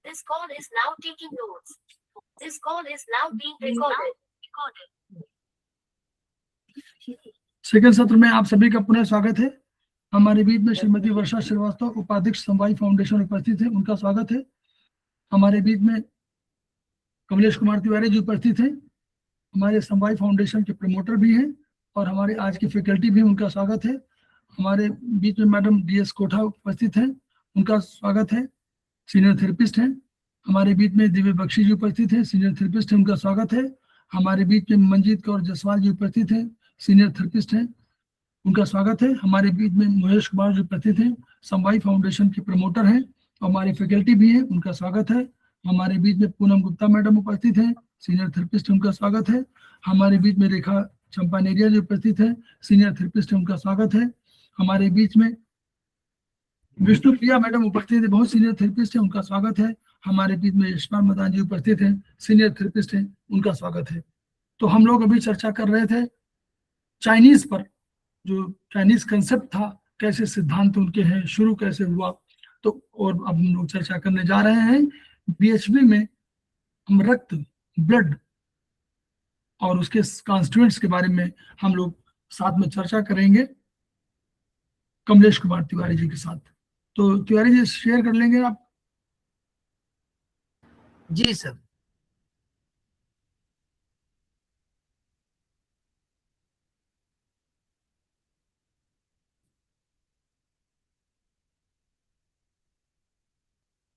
This call is now taking notes. This call is now being recorded. Second सत्र में आप सभी का पुनः स्वागत है। हमारे बीच में श्रीमती वर्षा श्रीवास्तव, उपाध्यक्ष समवाय फाउंडेशन उपस्थित है, उनका स्वागत है। हमारे बीच में कमलेश कुमार तिवारी जी उपस्थित हैं, हमारे समवाय फाउंडेशन के प्रमोटर भी हैं और हमारे आज की फैकल्टी भी, उनका स्वागत है। हमारे बीच में मैडम DS कोठा उपस्थित हैं, उनका स्वागत है, सीनियर थेरेपिस्ट हैं। हमारे बीच में दिव्य बख्शी जी उपस्थित हैं, सीनियर थेरेपिस्ट हैं, उनका स्वागत है। हमारे बीच में मंजीत कौर जसवाल जी उपस्थित हैं, सीनियर थेरेपिस्ट हैं, उनका स्वागत है। हमारे बीच में महेश कुमार जी उपस्थित हैं, समवाय फाउंडेशन के प्रमोटर हैं, हमारे फैकल्टी भी हैं, उनका स्वागत है। हमारे बीच में पूनम गुप्ता मैडम उपस्थित हैं, सीनियर थेरेपिस्ट, उनका स्वागत है। हमारे बीच में रेखा चंपानेरिया जी उपस्थित है, सीनियर थेरेपिस्ट, उनका स्वागत है। हमारे बीच में विष्णु प्रिया मैडम उपस्थित है, बहुत सीनियर थेरेपिस्ट है, उनका स्वागत है। हमारे बीच में यशपाल मदान जी उपस्थित हैं, सीनियर थेरेपिस्ट हैं, उनका स्वागत है। तो हम लोग अभी चर्चा कर रहे थे चाइनीज पर, जो चाइनीज कंसेप्ट था, कैसे सिद्धांत उनके हैं, शुरू कैसे हुआ। तो और अब हम लोग चर्चा करने जा रहे हैं BHB में हम रक्त, ब्लड और उसके कॉन्स्टिट्यूएंट्स के बारे में हम लोग साथ में चर्चा करेंगे कमलेश कुमार तिवारी जी के साथ। तो तिवारी जी शेयर कर लेंगे आप? जी सर।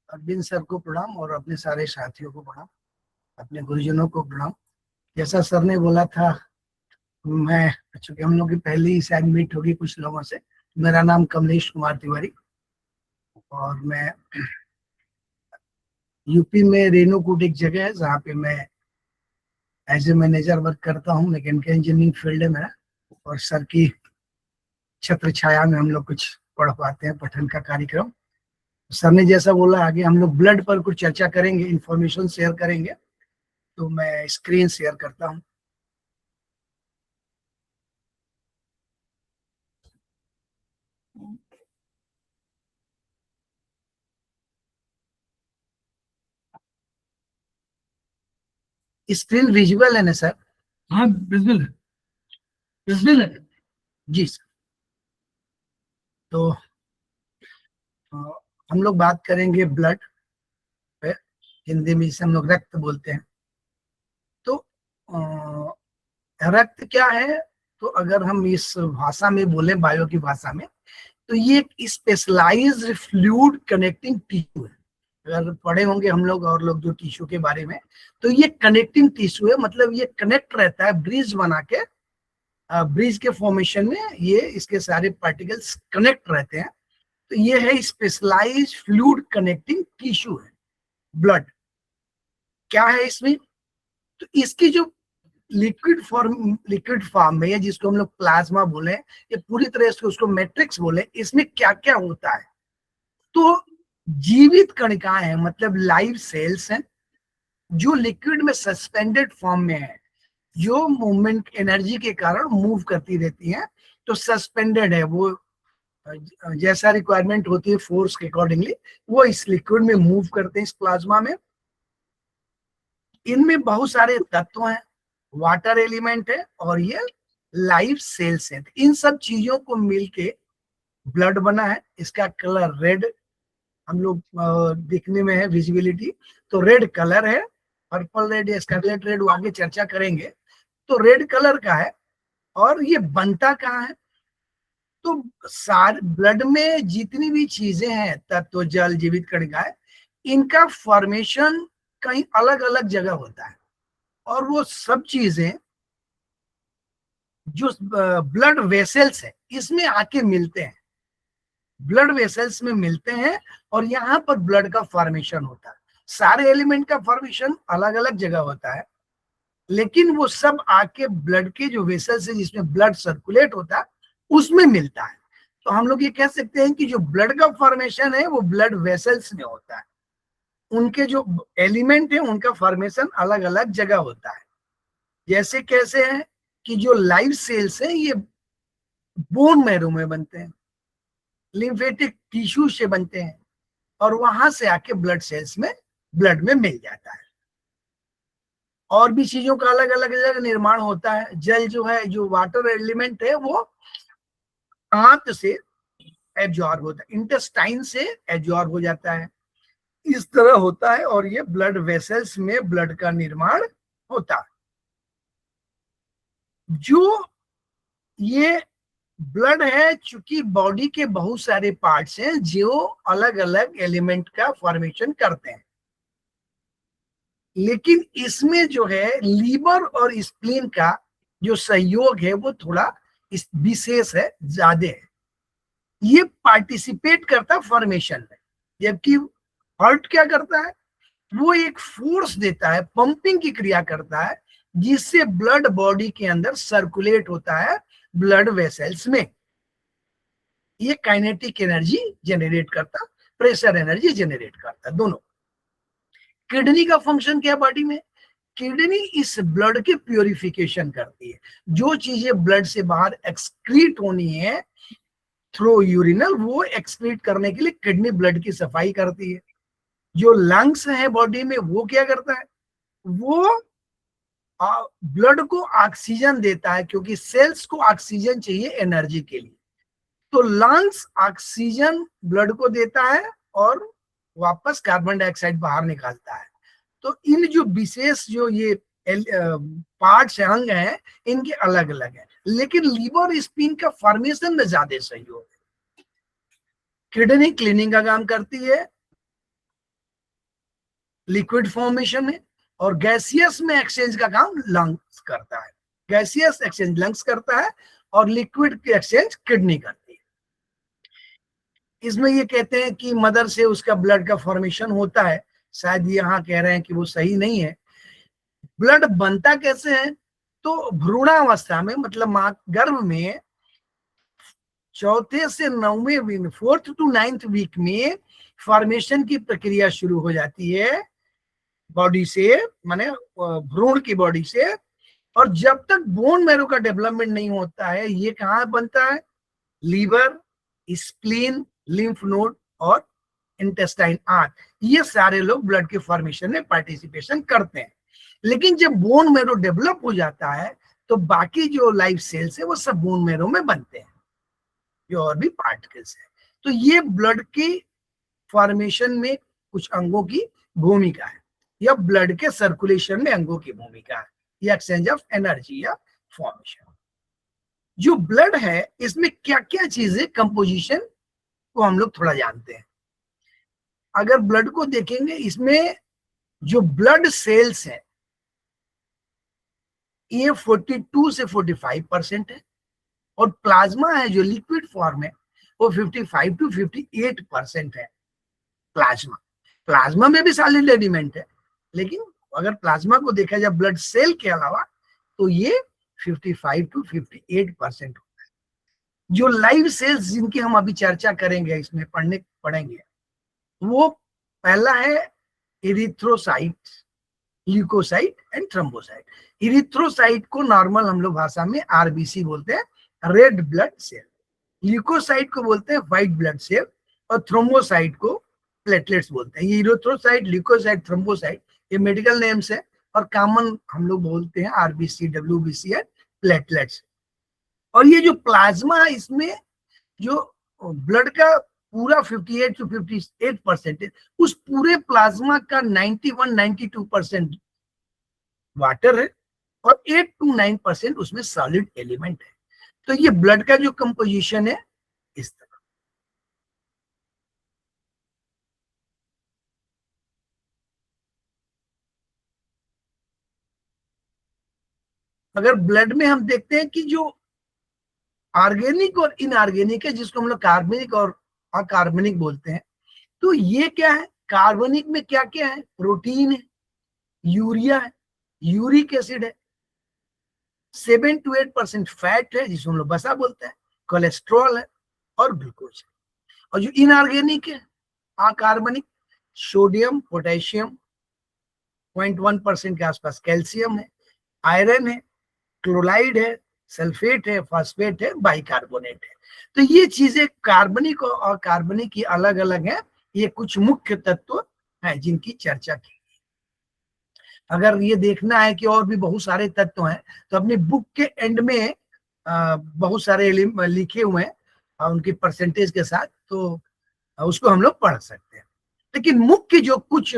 अरविंद सर को प्रणाम और अपने सारे साथियों को प्रणाम, अपने गुरुजनों को प्रणाम। जैसा सर ने बोला था, मैं चूंकि हम लोग की पहली शायद मीट होगी कुछ लोगों से, मेरा नाम कमलेश कुमार तिवारी और मैं यूपी में रेणुकूट एक जगह है जहाँ पे मैं एज ए मैनेजर वर्क करता हूँ। मैकेनिकल इंजीनियरिंग फील्ड है मेरा और सर की छत्र छाया में हम लोग कुछ पढ़ पाते हैं, पठन का कार्यक्रम। सर ने जैसा बोला आगे हम लोग ब्लड पर कुछ चर्चा करेंगे, इंफॉर्मेशन शेयर करेंगे। तो मैं स्क्रीन शेयर करता हूँ। स्क्रीन विजुअल है ना सर? हाँ विजुअल है, विजुअल है जी सर। तो हम लोग बात करेंगे ब्लड पे, हिंदी में जिसे हम लोग रक्त बोलते हैं। तो रक्त क्या है? तो अगर हम इस भाषा में बोले, बायो की भाषा में, तो ये एक स्पेशलाइज्ड फ्लूइड कनेक्टिंग टिश्यू है। अगर पढ़े होंगे हम लोग और लोग जो टिश्यू के बारे में, तो ये कनेक्टिंग टिश्यू है, मतलब ये कनेक्ट रहता है, ब्रिज बना के, ब्रिज के फॉर्मेशन में ये इसके सारे पार्टिकल्स कनेक्ट रहते हैं। तो ये है स्पेशलाइज्ड फ्लूइड कनेक्टिंग टिश्यू है ब्लड। क्या है इसमें? तो इसकी जो लिक्विड फॉर्म में है, जिसको हम लोग प्लाज्मा बोले, ये पूरी तरह से उसको मैट्रिक्स बोले, इसमें क्या क्या होता है? तो जीवित कणिकाएं हैं, मतलब लाइव सेल्स हैं, जो लिक्विड में सस्पेंडेड फॉर्म में है, जो मूवमेंट एनर्जी के कारण मूव करती रहती हैं। तो सस्पेंडेड है, वो जैसा रिक्वायरमेंट होती है फोर्स के अकॉर्डिंगली वो इस लिक्विड में मूव करते हैं, इस प्लाज्मा में। इनमें बहुत सारे तत्व हैं, वाटर एलिमेंट है और ये लाइव सेल्स हैं। इन सब चीजों को मिलके ब्लड बना है। इसका कलर रेड, हम लोग दिखने में है विजिबिलिटी, तो रेड कलर है। पर्पल रेड या स्कारलेट रेड वो आगे चर्चा करेंगे। तो रेड कलर का है और ये बनता कहाँ है? तो सारे ब्लड में जितनी भी चीजें हैं, तत्व, जल, जीवित कणिकाएं, इनका फॉर्मेशन कहीं अलग अलग जगह होता है और वो सब चीजें जो ब्लड वेसल्स है इसमें आके मिलते हैं, ब्लड वेसल्स में मिलते हैं और यहाँ पर ब्लड का फॉर्मेशन होता है। सारे एलिमेंट का फॉर्मेशन अलग अलग जगह होता है, लेकिन वो सब आके ब्लड के जो वेसल्स है जिसमें ब्लड सर्कुलेट होता है उसमें मिलता है। तो हम लोग ये कह सकते हैं कि जो ब्लड का फॉर्मेशन है वो ब्लड वेसल्स में होता है। उनके जो एलिमेंट है उनका फॉर्मेशन अलग अलग जगह होता है। जैसे कैसे है कि जो लाइव सेल्स हैं ये बोन मैरो में बनते हैं, लिम्फेटिक टिश्यू से बनते हैं और वहां से आके ब्लड सेल्स में ब्लड में मिल जाता है। और भी चीजों का अलग अलग निर्माण होता है। जल जो है, जो वाटर एलिमेंट है, वो आंत से एब्जॉर्ब होता है, इंटेस्टाइन से एब्जॉर्ब हो जाता है, इस तरह होता है। और ये ब्लड वेसल्स में ब्लड का निर्माण होता है। जो ये ब्लड है, चूंकि बॉडी के बहुत सारे पार्ट्स हैं जो अलग अलग एलिमेंट का फॉर्मेशन करते हैं, लेकिन इसमें जो है लीवर और स्प्लीन का जो सहयोग है वो थोड़ा इस विशेष है, ज्यादा है। ये पार्टिसिपेट करता फॉर्मेशन में, जबकि हार्ट क्या करता है, वो एक फोर्स देता है, पंपिंग की क्रिया करता है, जिससे ब्लड बॉडी के अंदर सर्कुलेट होता है ब्लड वेसल्स में। ये काइनेटिक एनर्जी जनरेट करता, प्रेशर एनर्जी जनरेट करता, दोनों। किडनी का फंक्शन क्या बॉडी में, किडनी इस ब्लड के प्योरिफिकेशन करती है। जो चीजें ब्लड से बाहर एक्सक्रीट होनी है थ्रू यूरिनल, वो एक्सक्रीट करने के लिए किडनी ब्लड की सफाई करती है। जो लंग्स है बॉडी में, वो क्या करता है, वो ब्लड को ऑक्सीजन देता है, क्योंकि सेल्स को ऑक्सीजन चाहिए एनर्जी के लिए। तो लंग्स ऑक्सीजन ब्लड को देता है और वापस कार्बन डाइऑक्साइड बाहर निकालता है। तो इन जो विशेष जो ये पार्ट्स अंग हैं, इनके अलग अलग है, लेकिन लीवर स्पिन का फॉर्मेशन में ज्यादा सहयोग है। किडनी क्लीनिंग का काम करती है लिक्विड फॉर्मेशन में, और गैसियस में एक्सचेंज का काम लंग्स करता है। गैसियस एक्सचेंज लंग्स करता है और लिक्विड की एक्सचेंज किडनी करती है। इसमें ये कहते हैं कि मदर से उसका ब्लड का फॉर्मेशन होता है, शायद यहाँ कह रहे हैं कि वो सही नहीं है। ब्लड बनता कैसे है, तो भ्रूणावस्था में, मतलब मां गर्भ में चौथे से 9वें week, 4th to 9th week में फॉर्मेशन की प्रक्रिया शुरू हो जाती है बॉडी से, माने भ्रूण की बॉडी से। और जब तक बोन मैरो का डेवलपमेंट नहीं होता है, ये कहाँ बनता है, लीवर, स्प्लीन, लिम्फ नोड और इंटेस्टाइन आंत, ये सारे लोग ब्लड के फॉर्मेशन में पार्टिसिपेशन करते हैं। लेकिन जब बोन मैरो डेवलप हो जाता है, तो बाकी जो लाइफ सेल्स है वो सब बोन मैरो में बनते हैं, जो और भी पार्टिकल्स है। तो ये ब्लड की फॉर्मेशन में कुछ अंगों की भूमिका है, या ब्लड के सर्कुलेशन में अंगों की भूमिका है, या एक्सचेंज ऑफ एनर्जी या फॉर्मेशन। जो ब्लड है, इसमें क्या क्या चीजें कंपोजिशन को हम लोग थोड़ा जानते हैं। अगर ब्लड को देखेंगे, इसमें जो ब्लड सेल्स है ये 42 से 45% है, और प्लाज्मा है जो लिक्विड फॉर्म है वो 55 to 58% है। प्लाज्मा में भी सॉलिड एलिमेंट है, लेकिन अगर प्लाज्मा को देखा जाए ब्लड सेल के अलावा, तो ये 55 to 58% होता है। जो लाइव सेल्स जिनकी हम अभी चर्चा करेंगे, इसमें पढ़ेंगे, वो पहला है erythrocyte, leucocyte and thrombocyte. Erythrocyte को नॉर्मल हम लोग भाषा में आरबीसी बोलते हैं, रेड ब्लड सेल। ल्यूकोसाइट को बोलते हैं व्हाइट ब्लड सेल, और थ्रोम्बोसाइट को प्लेटलेट्स बोलते हैं। ये इरिथ्रोसाइट, ल्यूकोसाइट, थ्रोम्बोसाइट ये मेडिकल नेम्स है, और कॉमन हम लोग बोलते हैं आरबीसी, डब्ल्यूबीसी एंड प्लेटलेट्स। और ये जो प्लाज्मा है, इसमें जो ब्लड का पूरा 58 to 58% है, उस पूरे प्लाज्मा का 91-92% वाटर है, और 8 to 9% उसमें सॉलिड एलिमेंट है। तो ये ब्लड का जो कंपोजिशन है इस तरह। अगर ब्लड में हम देखते हैं कि जो ऑर्गेनिक और इनऑर्गेनिक है, जिसको हम लोग कार्बनिक और अकार्बनिक बोलते हैं, तो ये क्या है, कार्बनिक में क्या क्या है, प्रोटीन है, यूरिया है, यूरिक एसिड है, 7 to 8% फैट है जिसको हम लोग वसा बोलते हैं, कोलेस्ट्रॉल है, और ग्लूकोज है। और जो इनऑर्गेनिक है, अकार्बनिक, सोडियम, पोटेशियम, 0.1% के आसपास कैल्शियम है, आयरन है, क्लोराइड है, सल्फेट है, फॉस्फेट है, बाइकार्बोनेट है। तो ये चीजें कार्बनिक और अकार्बनिक की अलग अलग है। ये कुछ मुख्य तत्व हैं जिनकी चर्चा की। अगर ये देखना है कि और भी बहुत सारे तत्व हैं तो अपनी बुक के एंड में बहुत सारे लिखे हुए हैं उनकी परसेंटेज के साथ, तो उसको हम लोग पढ़ सकते हैं। लेकिन मुख्य जो कुछ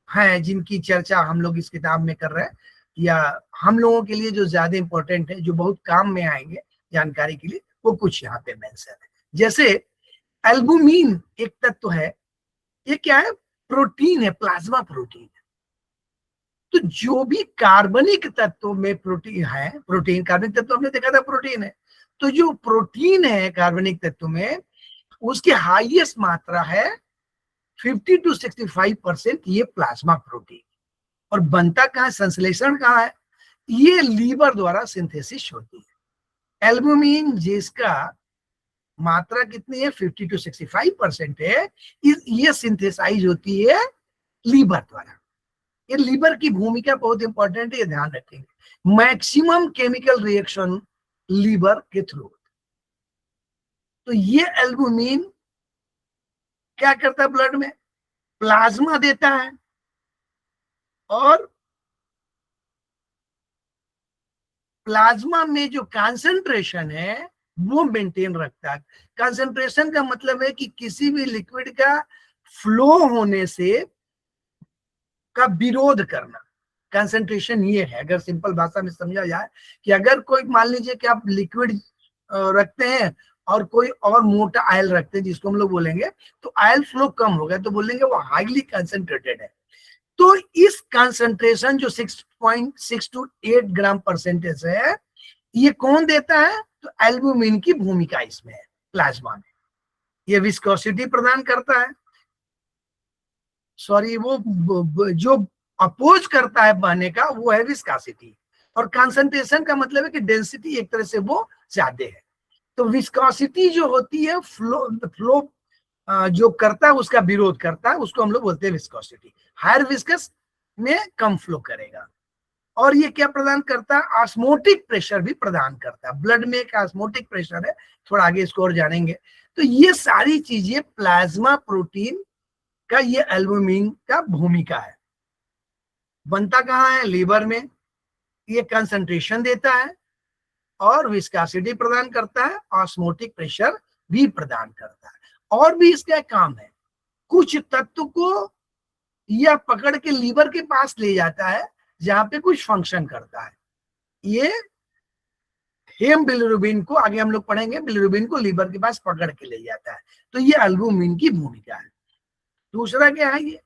हैं जिनकी चर्चा हम लोग इस किताब में कर रहे हैं, या हम लोगों के लिए जो ज्यादा इंपॉर्टेंट है, जो बहुत काम में आएंगे जानकारी के लिए, वो कुछ यहाँ पे मेंशन है। जैसे एल्बुमिन एक तत्व है, ये क्या है? प्रोटीन है, प्लाज्मा प्रोटीन। तो जो भी कार्बनिक तत्व में प्रोटीन है, प्रोटीन कार्बनिक तत्व हमने देखा था प्रोटीन है, तो जो प्रोटीन है कार्बनिक तत्व में, उसकी हाईएस्ट मात्रा है 50 to 65% ये प्लाज्मा प्रोटीन। और बनता कहाँ, संश्लेषण कहाँ है? ये लीवर द्वारा सिंथेसिस होती है। एल्बुमिन जिसका मात्रा कितनी है, 50 to 65% है, ये सिंथेसाइज होती है लीवर द्वारा। ये लीवर की भूमिका बहुत इंपॉर्टेंट है, ये ध्यान रखेंगे। मैक्सिमम केमिकल रिएक्शन लीवर के थ्रू। तो ये एल्बुमिन क्या करता है? ब्लड में प्लाज्मा देता है और प्लाज्मा में जो कंसंट्रेशन है वो मेंटेन रखता है। कंसंट्रेशन का मतलब है कि किसी भी लिक्विड का फ्लो होने से का विरोध करना। कंसंट्रेशन ये है, अगर सिंपल भाषा में समझा जाए कि अगर कोई, मान लीजिए कि आप लिक्विड रखते हैं और कोई और मोटा आयल रखते हैं जिसको हम लोग बोलेंगे, तो आयल फ्लो कम होगा, तो बोलेंगे वो हाईली कंसंट्रेटेड है। तो इस कंसंट्रेशन जो 6.6 to 8 ग्राम परसेंटेज है, ये कौन देता है? तो एल्बुमिन की भूमिका इसमें है प्लाज्मा में। ये विस्कोसिटी प्रदान करता है, सॉरी, वो जो अपोज करता है बहने का वो है विस्कोसिटी। और कंसंट्रेशन का मतलब है कि डेंसिटी एक तरह से वो ज्यादा है। तो विस्कोसिटी जो होती है, फ्लो जो करता है उसका विरोध करता है, उसको हम लोग बोलते हैं विस्कोसिटी। हायर विस्कस में कम फ्लो करेगा। और ये क्या प्रदान करता है? ऑस्मोटिक प्रेशर भी प्रदान करता है। ब्लड में एक ऑस्मोटिक प्रेशर है, थोड़ा आगे इसको और जानेंगे। तो ये सारी चीजें प्लाज्मा प्रोटीन का, ये एल्बुमिन का भूमिका है। बनता कहाँ है? लीवर में। ये कंसंट्रेशन देता है और विस्कोसिटी प्रदान करता है, ऑस्मोटिक प्रेशर भी प्रदान करता है। और भी इसका काम है, कुछ तत्व को यह पकड़ के लीवर के पास ले जाता है जहां पे कुछ फंक्शन करता है। ये हेम बिलिरुबिन को, आगे हम लोग पढ़ेंगे, बिलिरुबिन को लीवर के पास पकड़ के ले जाता है। तो ये एल्बुमिन की भूमिका है। दूसरा क्या है? ये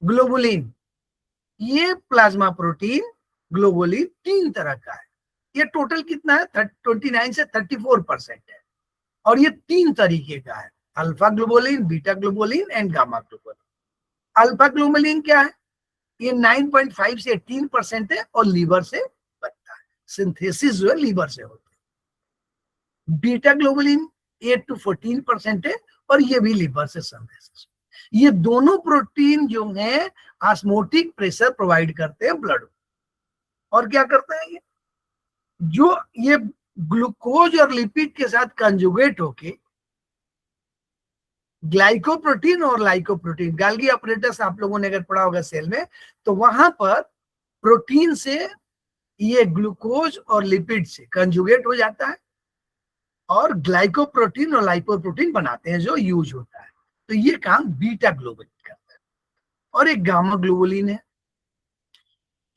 ग्लोबुलिन। ये प्लाज्मा प्रोटीन ग्लोबुलिन 3 तरह का है। ये टोटल कितना है? 29 से 34% है। और ये 3 तरीके का है, alpha globulin, beta globulin and gamma globulin. Alpha globulin क्या है? ये 9.5 से 18% है और लीवर से बनता है। सिंथेसिस जो है लीवर से होता है। बीटा ग्लोबुलिन 8 to 14% है और ये भी लीवर से सिंथेसिस। ये दोनों प्रोटीन जो है ऑस्मोटिक प्रेशर प्रोवाइड करते हैं ब्लड। और क्या करते हैं? जो ये ग्लूकोज और लिपिड के साथ कंजुगेट होके ग्लाइकोप्रोटीन और लाइकोप्रोटीन, गाल्गी ऑपरेटर्स आप लोगों ने अगर पढ़ा होगा सेल में, तो वहां पर प्रोटीन से ये ग्लूकोज और लिपिड से कंजुगेट हो जाता है और ग्लाइकोप्रोटीन और लाइपोप्रोटीन बनाते हैं जो यूज होता है। तो ये काम बीटा ग्लोबुलिन करता है। और एक गामा ग्लोबुलिन है,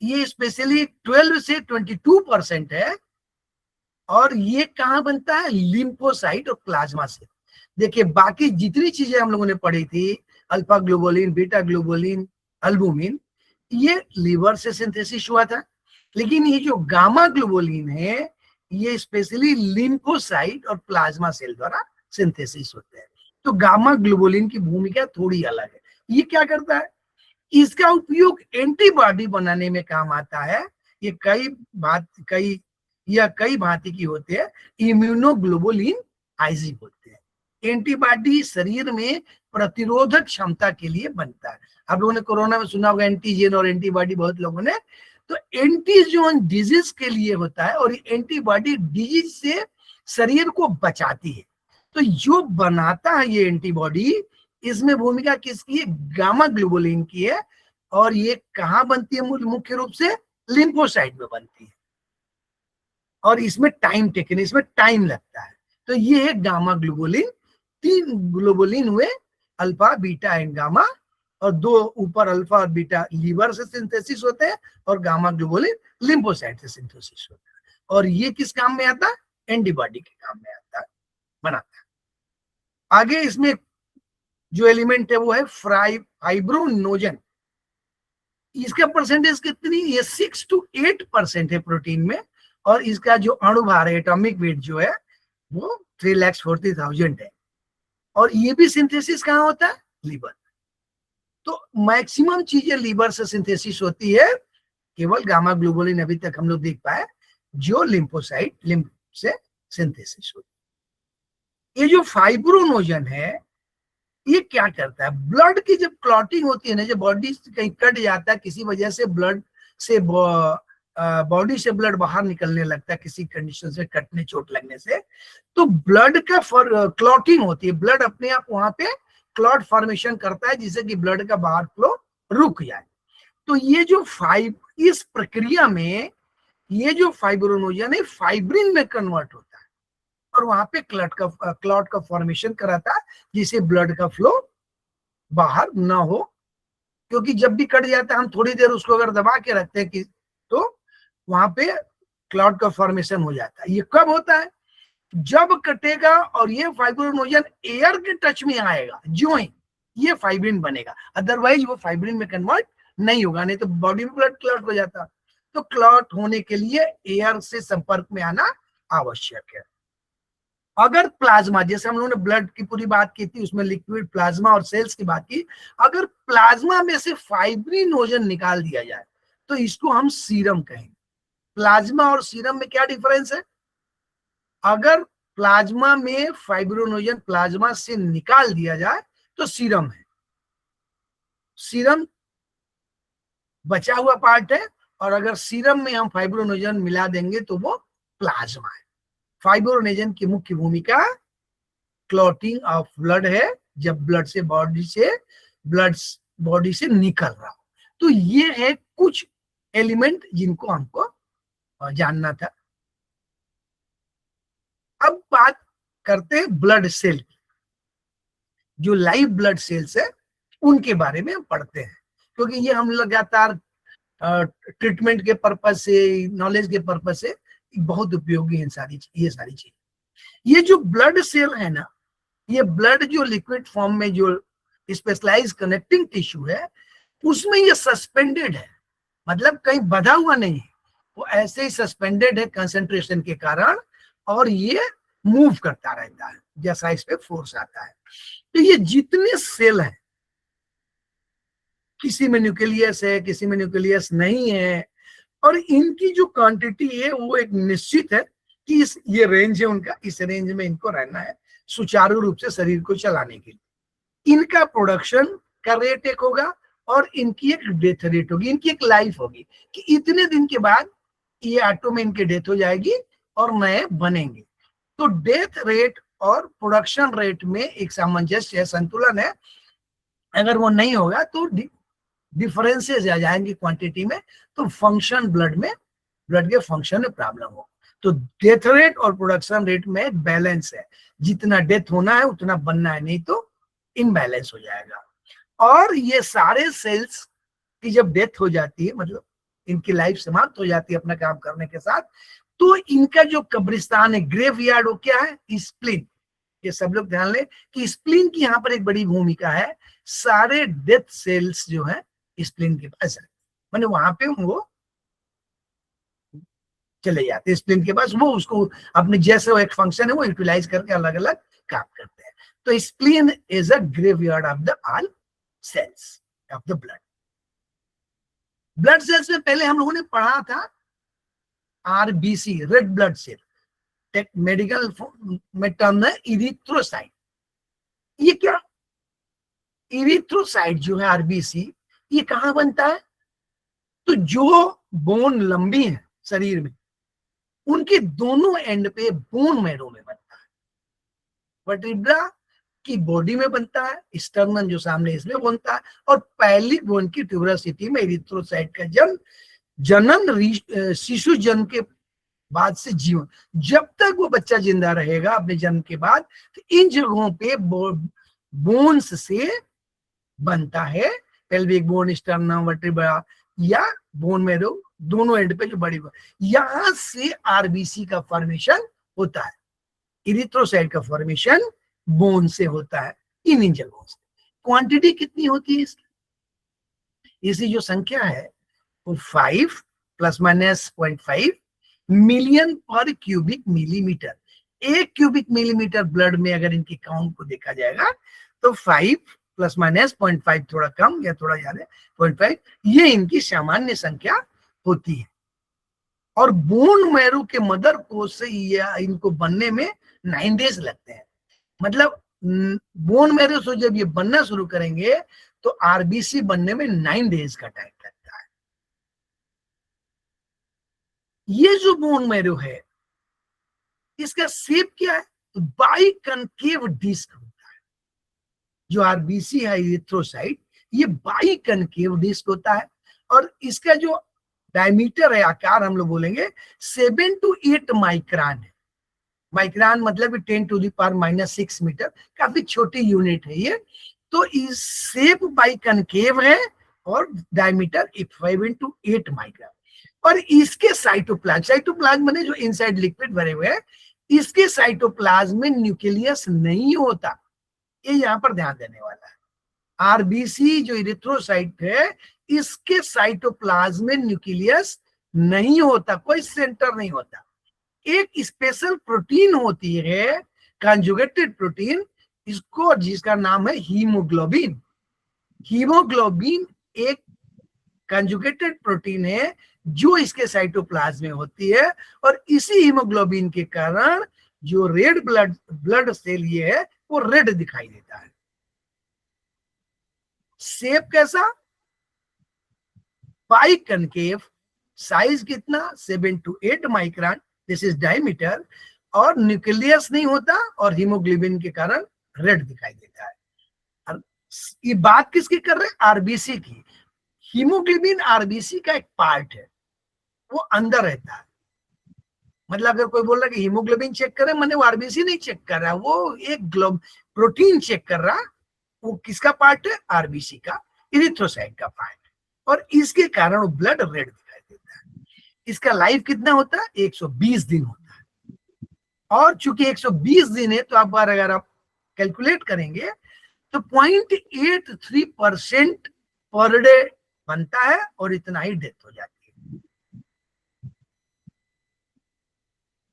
ये स्पेशली 12 से 22% है। और ये कहाँ बनता है? लिम्फोसाइट और प्लाज्मा से। देखिए, बाकी जितनी चीजें हम लोगों ने पढ़ी थी, alpha globulin, beta globulin, albumin, ये लीवर से सिंथेसिस हुआ था। लेकिन ये जो गामा ग्लोबुलिन है, ये स्पेशली लिम्फोसाइट और प्लाज्मा सेल द्वारा सिंथेसिस होते हैं। तो गामा ग्लोबुलिन की भूमिका थोड़ी अलग है। ये क्या करता है? इसका उपयोग एंटीबॉडी बनाने में काम आता है। ये कई भांति की होते हैं। इम्यूनोग्लोबुलिन आईजी बोलते हैं। एंटीबॉडी शरीर में प्रतिरोधक क्षमता के लिए बनता है। आप लोगों ने कोरोना में सुना होगा एंटीजन और एंटीबॉडी, बहुत लोगों ने। तो एंटीजन डिजीज के लिए होता है और एंटीबॉडी डिजीज से शरीर को बचाती है। तो जो बनाता है ये एंटीबॉडी, इसमें भूमिका किसकी है? गामा ग्लोबुलिन की है। और ये कहाँ बनती है? मुख्य रूप से लिम्फोसाइट में बनती है, और इसमें टाइम टेकन, इसमें टाइम लगता है। तो ये है गामा ग्लोबुलिन। 3 ग्लोबुलिन हुए, अल्फा, बीटा एंड गामा, और 2 ऊपर अल्फा और बीटा लीवर से सिंथेसिस होते हैं, और गामा ग्लोबुलिन लिम्फोसाइट से सिंथेसिस होता है। और ये किस काम में आता है? एंटीबॉडी के काम में आता है, बनाता है। आगे इसमें जो एलिमेंट है वो है फाइब्रोनोजन। इसका परसेंटेज कितनी? ये 6 to 8% है प्रोटीन में, और इसका जो अणुभार है, एटॉमिक वेट जो है, वो 3,40,000 है। और ये भी सिंथेसिस कहाँ होता है? लीवर। तो मैक्सिमम चीजें लीवर से सिंथेसिस होती है, केवल गामा ग्लोबुलिन अभी तक हम लोग देख पाए जो लिम्फोसाइट, लिम्फ से सिंथेसिस होती है। ये जो फाइब्रोनोजन है, ये क्या करता है? ब्लड की जब क्लॉटिंग होती है ना, जब बॉडी कहीं कट जाता है किसी वजह से, ब्लड से बॉडी से ब्लड बाहर निकलने लगता है किसी कंडीशन से, कटने, चोट लगने से, तो ब्लड का क्लॉटिंग होती है। ब्लड अपने आप वहां पे क्लॉट फॉर्मेशन करता है, जिससे कि ब्लड का बाहर फ्लो रुक जाए। तो ये जो इस प्रक्रिया में ये जो फाइब्रोनोजन है फाइब्रिन में कन्वर्ट होता है, और वहां पे क्लॉट का फॉर्मेशन कराता है, जिससे ब्लड का फ्लो बाहर ना हो। क्योंकि जब भी कट जाता है, हम थोड़ी देर उसको अगर दबा के रखते हैं तो वहां पे क्लॉट का फॉर्मेशन हो जाता है। ये कब होता है? जब कटेगा और ये फाइब्रोनोजन एयर के टच में आएगा, जो ही ये फाइब्रिन बनेगा, अदरवाइज वो फाइब्रिन में कन्वर्ट नहीं होगा, नहीं तो बॉडी में ब्लड क्लॉट हो जाता। तो क्लॉट होने के लिए एयर से संपर्क में आना आवश्यक है। अगर प्लाज्मा, जैसे हम लोगों ने ब्लड की पूरी बात की थी, उसमें लिक्विड, प्लाज्मा और सेल्स की बात की, अगर प्लाज्मा में से फाइब्रिनोजन निकाल दिया जाए तो इसको हम सीरम कहेंगे। प्लाज्मा और सीरम में क्या डिफरेंस है? अगर प्लाज्मा में फाइब्रोनोजन प्लाज्मा से निकाल दिया जाए तो सीरम है, सीरम बचा हुआ पार्ट है, और अगर सीरम में हम फाइब्रोनोजन मिला देंगे तो वो प्लाज्मा है। फाइब्रोनोजन की मुख्य भूमिका क्लॉटिंग ऑफ ब्लड है, जब ब्लड से बॉडी से निकल रहा हो। तो ये है कुछ एलिमेंट जिनको हमको जानना था। अब बात करते हैं ब्लड सेल, जो लाइव ब्लड सेल्स है उनके बारे में हम पढ़ते हैं, क्योंकि ये हम लगातार ट्रीटमेंट के पर्पज से, नॉलेज के पर्पज से बहुत उपयोगी है ये सारी चीज। ये जो ब्लड सेल है ना, ये ब्लड जो लिक्विड फॉर्म में जो स्पेशलाइज कनेक्टिंग टिश्यू है, उसमें ये सस्पेंडेड है, मतलब कहीं बंधा हुआ नहीं है, वो ऐसे ही सस्पेंडेड है कंसंट्रेशन के कारण, और ये मूव करता रहता है जैसा इस पे फोर्स आता है। तो ये जितने सेल हैं, किसी में न्यूक्लियस है, किसी में न्यूक्लियस नहीं है, और इनकी जो क्वांटिटी है वो एक निश्चित है कि ये रेंज है उनका, इस रेंज में इनको रहना है सुचारू रूप से शरीर को चलाने के लिए। इनका प्रोडक्शन का रेट एक होगा, और इनकी एक डेथ रेट होगी, इनकी एक लाइफ होगी कि इतने दिन के बाद ये ऑटो में इनकी डेथ हो जाएगी और नए बनेंगे। तो डेथ रेट और प्रोडक्शन रेट में एक सामंजस्य है, संतुलन है। अगर वो नहीं होगा तो डिफरेंसेस आ जाएंगे क्वांटिटी में, तो फंक्शन ब्लड के फंक्शन में प्रॉब्लम हो। तो डेथ रेट और प्रोडक्शन रेट में एक बैलेंस है, जितना डेथ होना है उतना बनना है, नहीं तो इनबैलेंस हो जाएगा। और ये सारे सेल्स की जब डेथ हो जाती है, मतलब इनकी लाइफ समाप्त हो जाती है अपना काम करने के साथ, तो इनका जो कब्रिस्तान है, ग्रेव यार्ड, वो क्या है? स्प्लीन। ये सब लोग ध्यान लें कि स्प्लीन की यहाँ पर एक बड़ी भूमिका है। सारे डेथ सेल्स जो है स्प्लीन के पास है, मैंने वहां पे वो चले जाते हैं स्प्लीन के पास, वो उसको अपने जैसे वो एक फंक्शन है वो यूटिलाइज करके अलग अलग काम करते हैं। तो spleen is a graveyard of the all cells of the blood. Blood cells में पहले हम लोगों ने पढ़ा था RBC, red blood cell, medical में टर्म है इरिथ्रोसाइट। ये क्या? इरिथ्रोसाइट जो है आरबीसी, ये कहां बनता है? तो जो बोन लंबी है शरीर में, उनके दोनों एंड पे बोन मैरो में बनता है। वर्टिब्रा की बॉडी में बनता है, स्टर्नम जो सामने इसमें बनता है, और पैलिक बोन की ट्यूबरसिटी में इरिथ्रोसाइट का जनन शिशु जन्म के बाद से जीवन, जब तक वो बच्चा जिंदा रहेगा अपने जन्म के बाद, तो इन जगहों पे बोन्स से बनता है। पेल्विक बोन, स्टर्नम, वर्टेब्रा या बोन मैरो, दोनों एंड पे जो बड़ी, यहां से आरबीसी का फॉर्मेशन होता है। इरिथ्रोसाइट का फॉर्मेशन बोन से होता है, इन जगहों से। क्वांटिटी कितनी होती है इसकी? इसकी जो संख्या है वो 5 ± 0.5 मिलियन पर cubic millimetre. 1 cubic millimetre blood में अगर इनकी काउंट को देखा जाएगा तो 5 ± 0.5, थोड़ा कम या थोड़ा ज्यादा 0.5, ये इनकी सामान्य संख्या होती है। और बोन मैरो के मदर कोष से ये इनको बनने में 9 डेज लगते हैं। मतलब बोन मैरो से जब ये बनना शुरू करेंगे तो आरबीसी बनने में 9 डेज का टाइम लगता है। ये जो बोन मैरो है इसका शेप क्या है? तो बाई कनकेव डिस्क होता है। जो आरबीसी है इरिथ्रोसाइट, ये बाई कनकेव डिस्क होता है, और इसका जो डायमीटर है, आकार हम लोग बोलेंगे 7 to 8 माइक्रोन है। माइक्रोन मतलब 10⁻⁻6 मीटर, काफी छोटी यूनिट है ये। तो इस शेप बाई कनकेव है और डायमीटर 5 into 8 माइक्रोन। और इसके साइटोप्लाज्म माने जो इनसाइड लिक्विड भरे हुए हैं, इसके साइटोप्लाज्म में न्यूक्लियस नहीं होता। ये यहाँ पर ध्यान देने वाला है। आरबीसी जो इरिथ्रोसाइट है, इसके साइटोप्लाज्म में न्यूक्लियस नहीं होता, कोई सेंटर नहीं होता। एक स्पेशल प्रोटीन होती है, कंजुगेटेड प्रोटीन, इसको जिसका नाम है हीमोग्लोबिन। हीमोग्लोबिन एक कंजुगेटेड प्रोटीन है जो इसके साइटोप्लाज्म में होती है, और इसी हीमोग्लोबिन के कारण जो रेड ब्लड सेल ये है वो रेड दिखाई देता है। शेप कैसा? बाई कनकेव, साइज कितना? 7 to 8 micron, this is diameter, और न्यूक्लियस नहीं होता, और हीमोग्लोबिन के कारण रेड दिखाई देता है। ये बात किसकी कर रहे हैं? आरबीसी की। हीमोग्लोबिन आरबीसी का एक पार्ट है, वो अंदर रहता है। मतलब अगर कोई बोल रहा है कि हीमोग्लोबिन चेक करे, मैंने वो आरबीसी नहीं चेक कर रहा, वो एक प्रोटीन चेक कर रहा। वो किसका पार्ट है? आरबीसी का, इरिथ्रोसाइट का पार्ट है, और इसके कारण वो ब्लड रेड दिखाई देता है। इसका लाइफ कितना होता है? 120 दिन होता है। और चूंकि 120 दिन है, तो आप अगर आप कैलकुलेट करेंगे तो 0.83% पर डे बनता है, और इतना ही डेथ हो जाती है।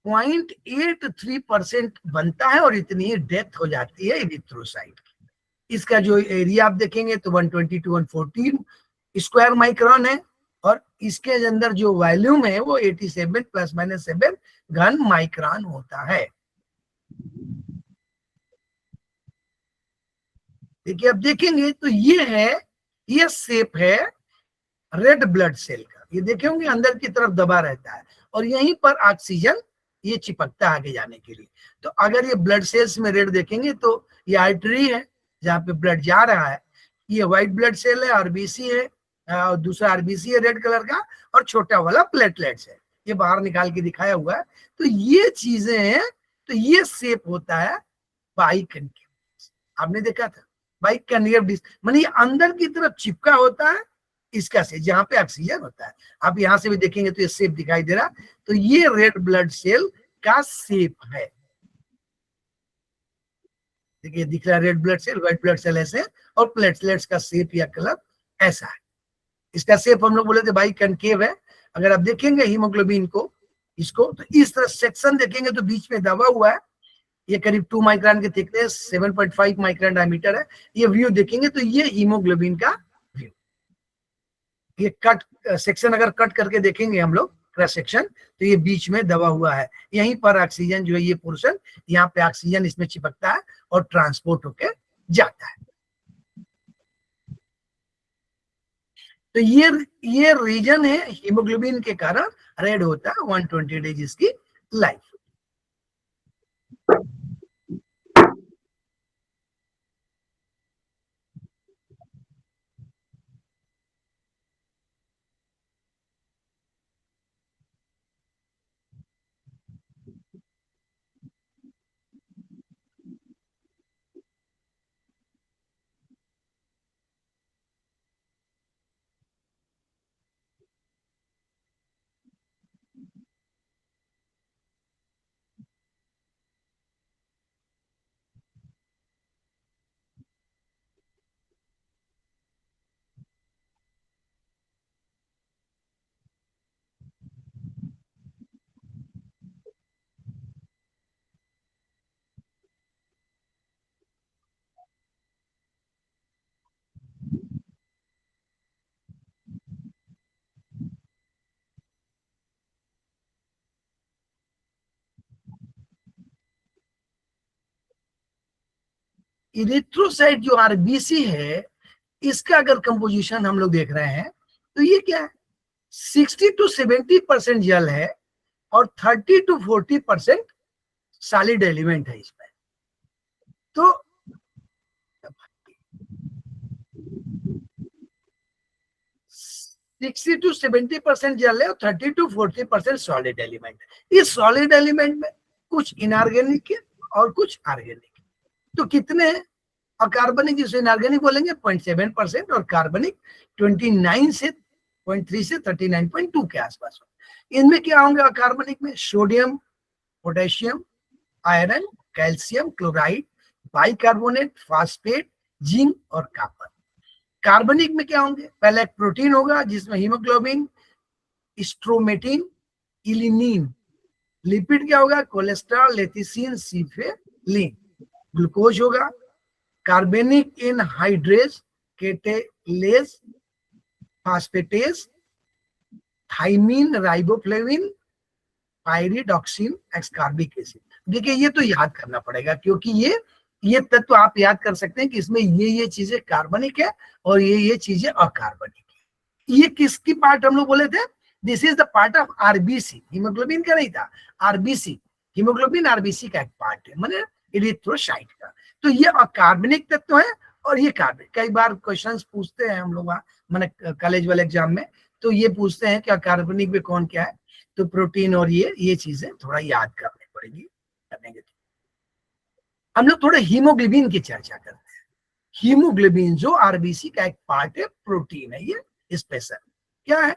0.83% बनता है और इतनी ही डेथ हो जाती है इरिथ्रोसाइट की। इसका जो एरिया आप देखेंगे तो 120 to 114 स्क्वायर माइक्रोन है, और इसके अंदर जो वॉल्यूम है वो 87 ± 7 घन माइक्रोन होता है। देखिए, अब देखेंगे तो ये शेप है रेड ब्लड सेल का। ये देखेंगे अंदर की तरफ दबा रहता है, और यहीं पर ऑक्सीजन ये चिपकता है आगे जाने के लिए। तो अगर ये ब्लड सेल्स में रेड देखेंगे तो ये आर्टरी है जहाँ पे ब्लड जा रहा है। ये व्हाइट ब्लड सेल है, आरबीसी है, और दूसरा आरबीसी है रेड कलर का, और छोटा वाला प्लेटलेट्स है, ये बाहर निकाल के दिखाया हुआ है। तो ये चीजें हैं, तो ये शेप होता है बाई कनकेव। आपने देखा था बाई कनकेव डिस्क, माने अंदर की तरफ चिपका होता है इसका से, जहां पे ऑक्सीजन होता है। आप यहां से भी देखेंगे तो ये शेप दिखाई दे रहा। तो ये रेड ब्लड सेल का शेप है। देखिए, दिख रहा है red blood cell, white blood cell ऐसे, और प्लेटलेट्स का शेप या कलर ऐसा है। इसका शेप हम लोग बोले थे बाई कनकेव है। अगर आप देखेंगे हीमोग्लोबिन को, इसको तो इस तरह सेक्शन देखेंगे तो बीच में दबा हुआ है। ये करीब 2 माइक्रोन के थिकनेस, 7.5 माइक्रोन डायमीटर है। ये व्यू देखेंगे तो ये हीमोग्लोबिन का व्यू। ये कट सेक्शन अगर कट करके देखेंगे हम लोग क्रॉस सेक्शन, तो ये बीच में दबा हुआ है। यहीं पर ऑक्सीजन जो है, ये पोर्शन, यहाँ पे ऑक्सीजन इसमें चिपकता है और ट्रांसपोर्ट होके जाता है। तो ये रीजन है हीमोग्लोबिन के कारण रेड होता है। 120 डेज इसकी लाइफ। इरिथ्रोसाइट जो आरबीसी है, इसका अगर कंपोजिशन हम लोग देख रहे हैं तो ये क्या है, 60 to 70% जल है और 30 to 40% सॉलिड एलिमेंट है इसमें। तो सिक्सटी टू 70% जल है और 30 to 40% सॉलिड एलिमेंट है। इस सॉलिड एलिमेंट में कुछ इनऑर्गेनिक है और कुछ ऑर्गेनिक है। तो कितने हैं? अकार्बनिक जिसे इनऑर्गेनिक बोलेंगे 0.7% और कार्बनिक 29 से 0.3 से 39.2 के आसपास। इनमें क्या होंगे अकार्बनिक में? Sodium, potassium, iron, calcium, chloride, bicarbonate, phosphate, zinc और कॉपर। कार्बनिक में क्या होंगे? पहले एक प्रोटीन होगा जिसमें हीमोग्लोबिन, स्ट्रोमेटिन, इलिनिन। लिपिड क्या होगा? Cholesterol, lecithin, cephaeline. ग्लूकोज होगा, carbonic anhydrase, catalase, phosphatase, thiamine, riboflavin, pyridoxine, ascorbic acid. देखिए ये तो याद करना पड़ेगा क्योंकि ये तत्व आप याद कर सकते हैं कि इसमें ये चीजें कार्बनिक है और ये चीजें अकार्बनिक है। ये किसकी पार्ट हम लोग बोले थे? This is the part of RBC. Haemoglobin का नहीं था, आरबीसी। हीमोग्लोबिन आरबीसी का एक पार्ट है, माने इरिथ्रोसाइट का। तो ये अकार्बनिक तत्व है और ये कार्बनिक। कई बार क्वेश्चंस पूछते हैं हम लोग माने कॉलेज वाले एग्जाम में, तो ये पूछते हैं कि अकार्बनिक में कौन क्या है। तो प्रोटीन और ये चीजें थोड़ा याद करनी पड़ेगी, करेंगे। हम लोग थोड़ा हीमोग्लोबिन की चर्चा करते हैं। हीमोग्लोबिन जो आरबीसी का एक पार्ट है, प्रोटीन है, ये स्पेशल क्या है?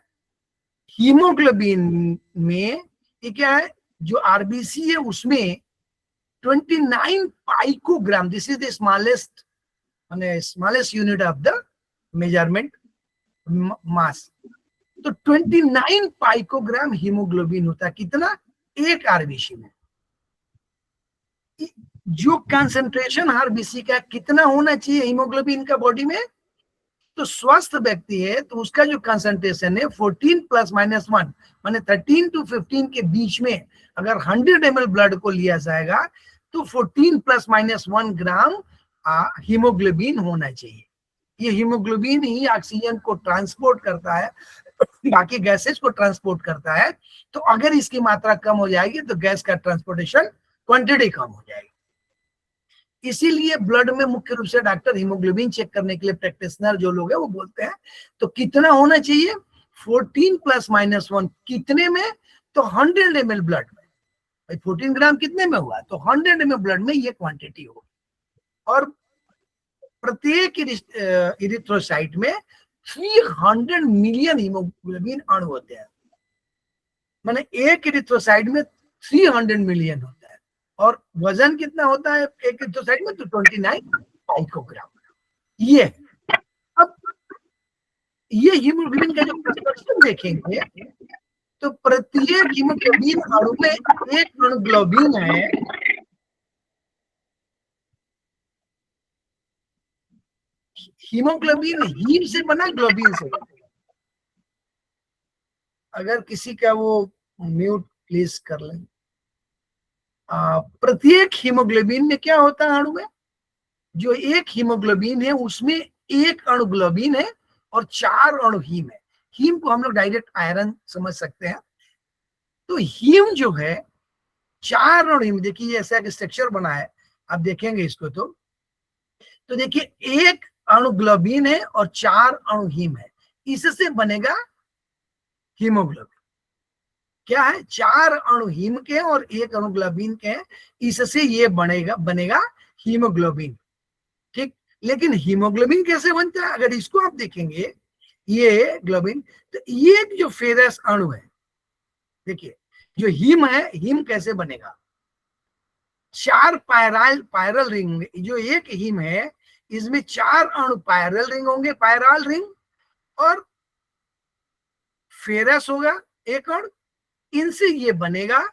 हीमोग्लोबिन में ये क्या है? जो आरबीसी है उसमें 29 picogram, this is the smallest माने smallest unit of the measurement mass. तो 29 पाइकोग्राम हीमोग्लोबिन होता है। कितना? एक आरबीसी में। जो कंसंट्रेशन आरबीसी का कितना होना चाहिए हीमोग्लोबिन का बॉडी में? तो स्वस्थ व्यक्ति है तो उसका जो कंसंट्रेशन है 14 ± 1 माने 13 to 15 के बीच में अगर 100 ml ब्लड को लिया जाएगा तो 14 ± 1 ग्राम हीमोग्लोबिन होना चाहिए। ये हीमोग्लोबिन ही ऑक्सीजन को ट्रांसपोर्ट करता है, बाकी गैसेज को ट्रांसपोर्ट करता है। तो अगर इसकी मात्रा कम हो जाएगी तो गैस का ट्रांसपोर्टेशन क्वांटिटी कम हो जाएगी। इसीलिए ब्लड में मुख्य रूप से डॉक्टर हीमोग्लोबिन चेक करने के लिए प्रैक्टिशनर जो लोग हैं वो बोलते हैं तो कितना होना चाहिए? 14 ± 1 कितने में? तो 100 ml ब्लड में। भाई 14 ग्राम कितने में हुआ? तो 100 ml ब्लड में ये क्वांटिटी होगी। और प्रत्येक इरिथ्रोसाइट में 300 मिलियन हीमोग्लोबिन अणु होते हैं। माने एक इरिथ्रोसाइट में 300 मिलियन होता है। और वजन कितना होता है एक इरिथ्रोसाइट में? तो 29 पाइकोग्राम। ये अब ये हीमोग्लोबिन का जो कंस्ट्रक्शन देखेंगे तो प्रत्येक हीमोग्लोबिन अणु में एक अणु ग्लोबिन है। हीमोग्लोबिन हीम से बना, ग्लोबिन से बना। अगर किसी का वो म्यूट प्लीज कर लें। प्रत्येक हीमोग्लोबिन में क्या होता है अणु में? जो एक हीमोग्लोबिन है उसमें एक अणु ग्लोबिन है और 4 अणु हीम है। हीम को हम लोग डायरेक्ट आयरन समझ सकते हैं। तो हीम जो है 4 अणु हीम, देखिए ऐसा एक स्ट्रक्चर बना है, आप देखेंगे इसको तो देखिए एक अणु ग्लोबिन है और 4 अणु हीम है। इससे बनेगा हीमोग्लोबिन। क्या है? 4 अणु हीम के और एक अणु ग्लोबिन के, इससे ये बनेगा हीमोग्लोबिन। ठीक, लेकिन हीमोग्लोबिन कैसे बनता है अगर इसको आप देखेंगे, ये ग्लोबिन, तो ये जो फेरस अणु है, देखिए जो हीम है, हीम कैसे बनेगा? 4 पायरल रिंग, जो एक हीम है इसमें 4 अणु पायरल रिंग होंगे, पायरल रिंग, और फेरस होगा एक अणु, इनसे ये बनेगा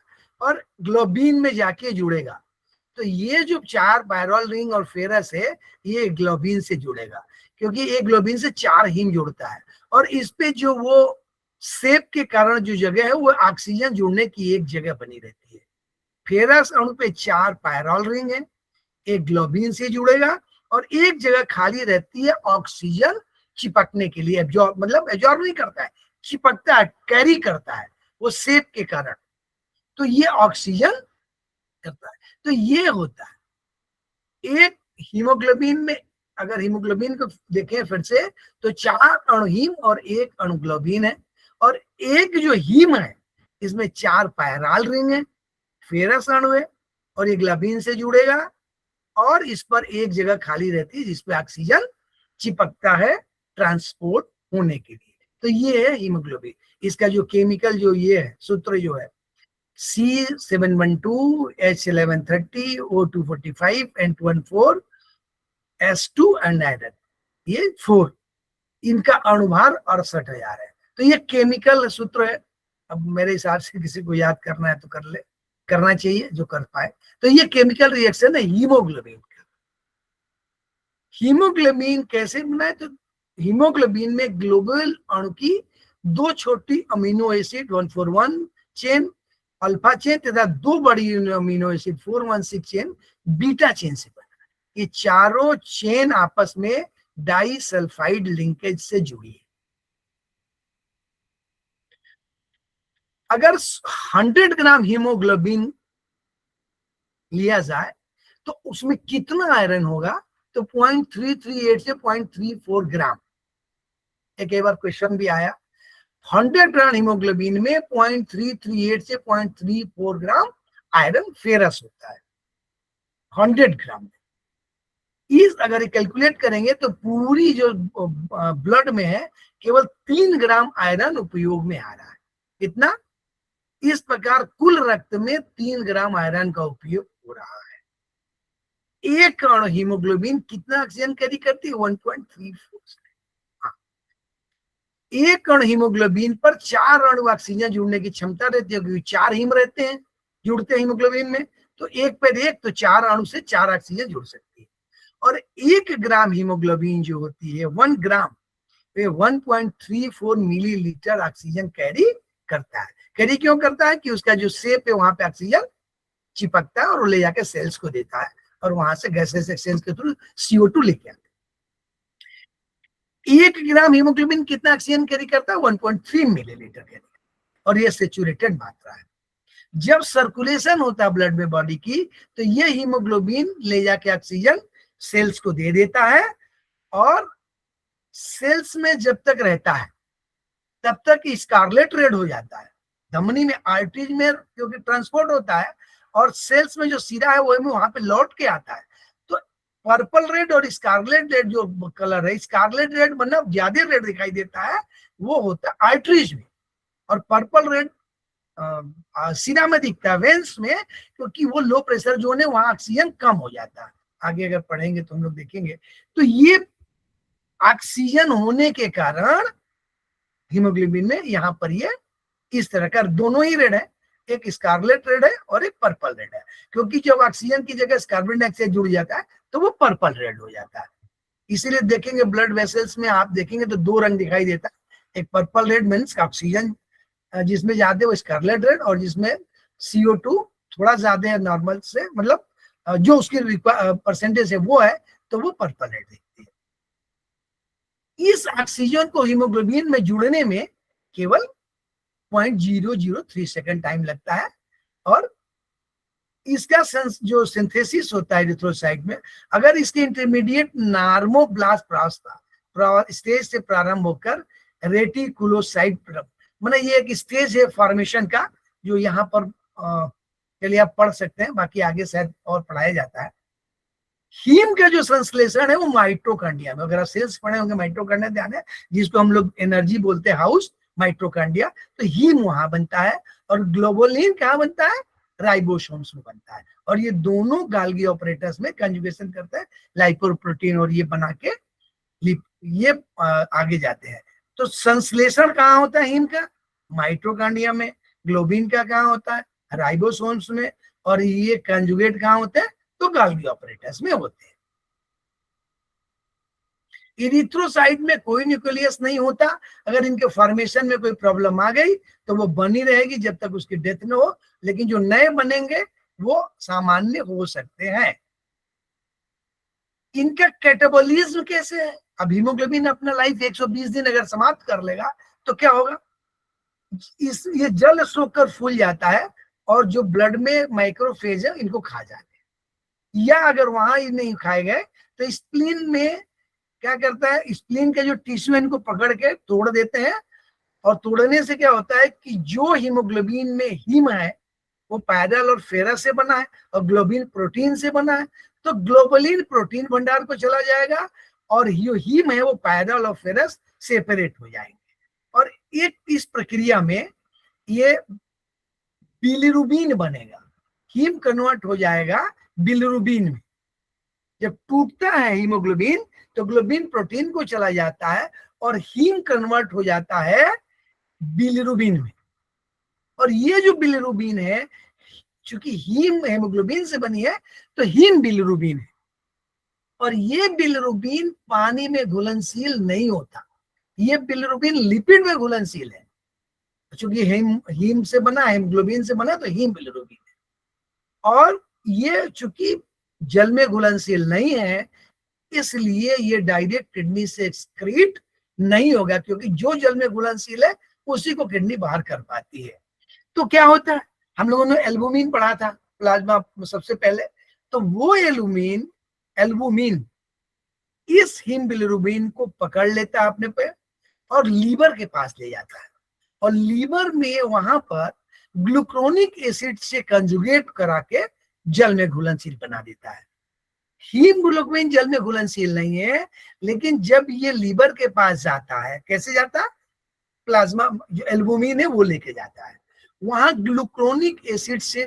और ग्लोबिन में जाके जुड़ेगा। तो ये जो 4 पायरल रिंग और फेरस है ये ग्लोबिन से जुड़ेगा, क्योंकि एक ग्लोबिन से 4 हीम जुड़ता है। और इस पे जो वो शेप के कारण जो जगह है वो ऑक्सीजन जुड़ने की एक जगह बनी रहती है। फेरस अणु पे 4 पायरल रिंग है, एक ग्लोबिन से जुड़ेगा और एक जगह खाली रहती है ऑक्सीजन चिपकने के लिए, एब्जॉर्ब मतलब एब्जॉर्ब नहीं करता है, चिपकता है, कैरी करता है वो शेप के कारण, तो ये ऑक्सीजन करता है। तो ये होता है एक हीमोग्लोबिन में। अगर हीमोग्लोबिन को देखें फिर से तो 4 अणु हीम और 1 अणु ग्लोबिन है, और एक जो हीम है इसमें 4 पैराल रिंग है, फेरस अणु है, और ये ग्लोबिन से जुड़ेगा, और इस पर एक जगह खाली रहती है जिसपे ऑक्सीजन चिपकता है ट्रांसपोर्ट होने के लिए। तो ये है हीमोग्लोबिन। इसका जो केमिकल जो ये है सूत्र जो है C712 H1130 O245 N214 S2 and iron, ये 4, इनका अणुभार 68,000 है। तो ये केमिकल सूत्र है। अब मेरे हिसाब से किसी को याद करना है तो कर ले, करना चाहिए जो कर पाए। तो ये केमिकल रिएक्शन है हीमोग्लोबिन का। हीमोग्लोबिन कैसे बना है? तो हीमोग्लोबिन में ग्लोबल अणु की 2 छोटी amino acid 141 chain alpha chain तथा 2 बड़ी amino acid 416 chain beta chain से बना है। ये चारों चेन आपस में डाइसल्फाइड लिंकेज से जुड़ी है। अगर 100 ग्राम हीमोग्लोबिन लिया जाए तो उसमें कितना आयरन होगा? तो 0.338 से 0.34 ग्राम। एक बार क्वेश्चन भी आया, 100 ग्राम हीमोग्लोबिन में 0.338 से 0.34 ग्राम आयरन फेरस होता है 100 ग्राम में। इस अगर कैलकुलेट करेंगे तो पूरी जो ब्लड में है केवल 3 ग्राम आयरन उपयोग में आ रहा है। कितना? इस प्रकार कुल रक्त में 3 ग्राम आयरन का उपयोग हो रहा है। एक अणु हीमोग्लोबिन कितना ऑक्सीजन कैरी करती है? 1.34। एक अणु हीमोग्लोबिन पर 4 अणु ऑक्सीजन जुड़ने की क्षमता रहती है, क्योंकि 4 हीम रहते हैं जुड़ते हैं हीमोग्लोबिन में, तो एक पर एक, तो 4 अणु से 4 ऑक्सीजन जुड़ सकती है। और 1 ग्राम हीमोग्लोबिन जो होती है 1 ग्राम वे 1.34 मिलीलीटर ऑक्सीजन कैरी करता है। कैरी क्यों करता है? कि उसका जो शेप है वहां पे ऑक्सीजन चिपकता है और वो ले जाके सेल्स को देता है, और वहां से गैसेस एक्सचेंज के थ्रू CO2 लेके आता है। 1 ग्राम हीमोग्लोबिन कितना ऑक्सीजन कैरी करता है? 1.3 मिलीलीटर कैरी, और ये सेचुरेटेड मात्रा है। जब सर्कुलेशन होता है ब्लड में बॉडी की, तो ये हीमोग्लोबिन ले जाके ऑक्सीजन सेल्स को दे देता है, और सेल्स में जब तक रहता है तब तक स्कारलेट रेड हो जाता है। धमनी में, आर्टरीज में क्योंकि ट्रांसपोर्ट होता है, और सेल्स में जो सीरा है वो वहां पे लौट के आता है। तो पर्पल रेड और स्कारलेट रेड जो कलर है, स्कारलेट रेड मतलब ज्यादा रेड दिखाई देता है, वो होता है आर्टरीज में, और पर्पल रेड सीरा में दिखता है वेंस में, क्योंकि वो लो प्रेशर जोन है, वहां ऑक्सीजन कम हो जाता है। आगे अगर पढ़ेंगे तो हम लोग देखेंगे। तो ये ऑक्सीजन होने के कारण हीमोग्लोबिन में यहाँ पर ये इस तरह का दोनों ही रेड है, एक स्कारलेट रेड है और एक पर्पल रेड है, क्योंकि जब ऑक्सीजन की जगह कार्बन डाइऑक्साइड जुड़ जाता है तो वो पर्पल रेड हो जाता है। इसीलिए देखेंगे ब्लड वेसल्स में आप देखेंगे तो 2 रंग दिखाई देता है, एक पर्पल रेड मीन्स ऑक्सीजन जिसमें ज्यादा है वो स्कारलेट रेड, और जिसमें CO2 थोड़ा ज्यादा है नॉर्मल से, मतलब जो उसकी परसेंटेज है वो है, तो वो पर्पल रेड दिखती है। इस ऑक्सीजन को हीमोग्लोबिन में जुड़ने में केवल 0.003 सेकंड टाइम लगता है, और इसका जो सिंथेसिस होता है एरिथ्रोसाइट में, अगर इसके इंटरमीडिएट नार्मोब्लास्ट स्टेज से प्रारंभ होकर रेटिकुलोसाइट, मतलब ये एक स्टेज है फॉर्मेशन का, जो यहाँ पर चलिए आप पढ़ सकते हैं, बाकी आगे शायद और पढ़ाया जाता है। हीम का जो संश्लेषण है वो माइटोकांड्रिया में, अगर आप सेल्स पढ़े होंगे माइटोकांड्रिया ध्यान है, जिसको हम लोग एनर्जी बोलते हैं हाउस, माइटोकांड्रिया, तो हीम वहां बनता है, और ग्लोबुलिन कहाँ बनता है? राइबोसोम्स में बनता है, और ये दोनों गाल्गी ऑपरेटर्स में कंजुगेशन करते हैं लाइपोप्रोटीन, और ये बना के ये आगे जाते हैं। तो संश्लेषण कहाँ होता है हीम का? माइटोकांड्रिया में। ग्लोबिन का कहाँ होता है? राइबोसोम्स में। और ये कंजुगेट कहाँ होते हैं? तो गाल्गी ऑपरेटर्स में होते हैं। इरिथ्रोसाइट में कोई न्यूक्लियस नहीं होता। अगर इनके फॉर्मेशन में कोई प्रॉब्लम आ गई तो वो बनी रहेगी जब तक उसकी डेथ न हो, लेकिन जो नए बनेंगे वो सामान्य हो सकते हैं। इनका कैटाबॉलिज्म कैसे है? अब हीमोग्लोबिन अपना लाइफ 120 दिन अगर समाप्त कर लेगा तो क्या होगा? ये जल सोकर फूल जाता है और जो ब्लड में माइक्रोफेज है इनको खा जाते हैं, या अगर वहां ही नहीं खाए गए तो स्प्लीन में क्या करता है, स्प्लीन का जो टिश्यू है इनको पकड़ के तोड़ देते हैं, और तोड़ने से क्या होता है कि जो हीमोग्लोबिन में हीम है वो पैरल और फेरस से बना है और ग्लोबिन प्रोटीन से बना है, तो ग्लोबुलिन प्रोटीन भंडार को चला जाएगा और जो हीम है वो पैरल और फेरस सेपरेट हो जाएंगे, और एक इस प्रक्रिया में ये बिलिरुबिन बनेगा, हीम कन्वर्ट हो जाएगा बिलिरुबिन में। जब टूटता है हीमोग्लोबिन तो ग्लोबिन प्रोटीन को चला जाता है और हीम कन्वर्ट हो जाता है बिलिरुबिन में, और ये जो बिलिरुबिन है चूंकि हीम हेमोग्लोबिन से बनी है तो हीम बिलिरुबिन है, और ये बिलिरुबिन पानी में घुलनशील नहीं होता, ये बिलिरुबिन लिपिड में घुलनशील है, चूंकि हीम से बना, हेमोग्लोबिन से बना तो हीम बिलिरुबिन है, और ये चूंकि जल में घुलनशील नहीं है इसलिए ये डायरेक्ट किडनी से एक्सक्रीट नहीं होगा, क्योंकि जो जल में घुलनशील है उसी को किडनी बाहर कर पाती है। तो क्या होता है, हम लोगों ने एल्बुमिन पढ़ा था प्लाज्मा सबसे पहले, तो वो एल्बुमिन इस हीम बिलिरुबिन को पकड़ लेता है अपने पे और लीवर के पास ले जाता है, और लीवर में वहां पर ग्लूक्रोनिक एसिड से कंजुगेट करा के जल में घुलनशील बना देता है। हीमोग्लोबिन जल में घुलनशील नहीं है, लेकिन जब ये लीवर के पास जाता है, कैसे जाता है, प्लाज्मा जो एल्बुमिन है वो लेके जाता है, वहां ग्लूक्रोनिक एसिड से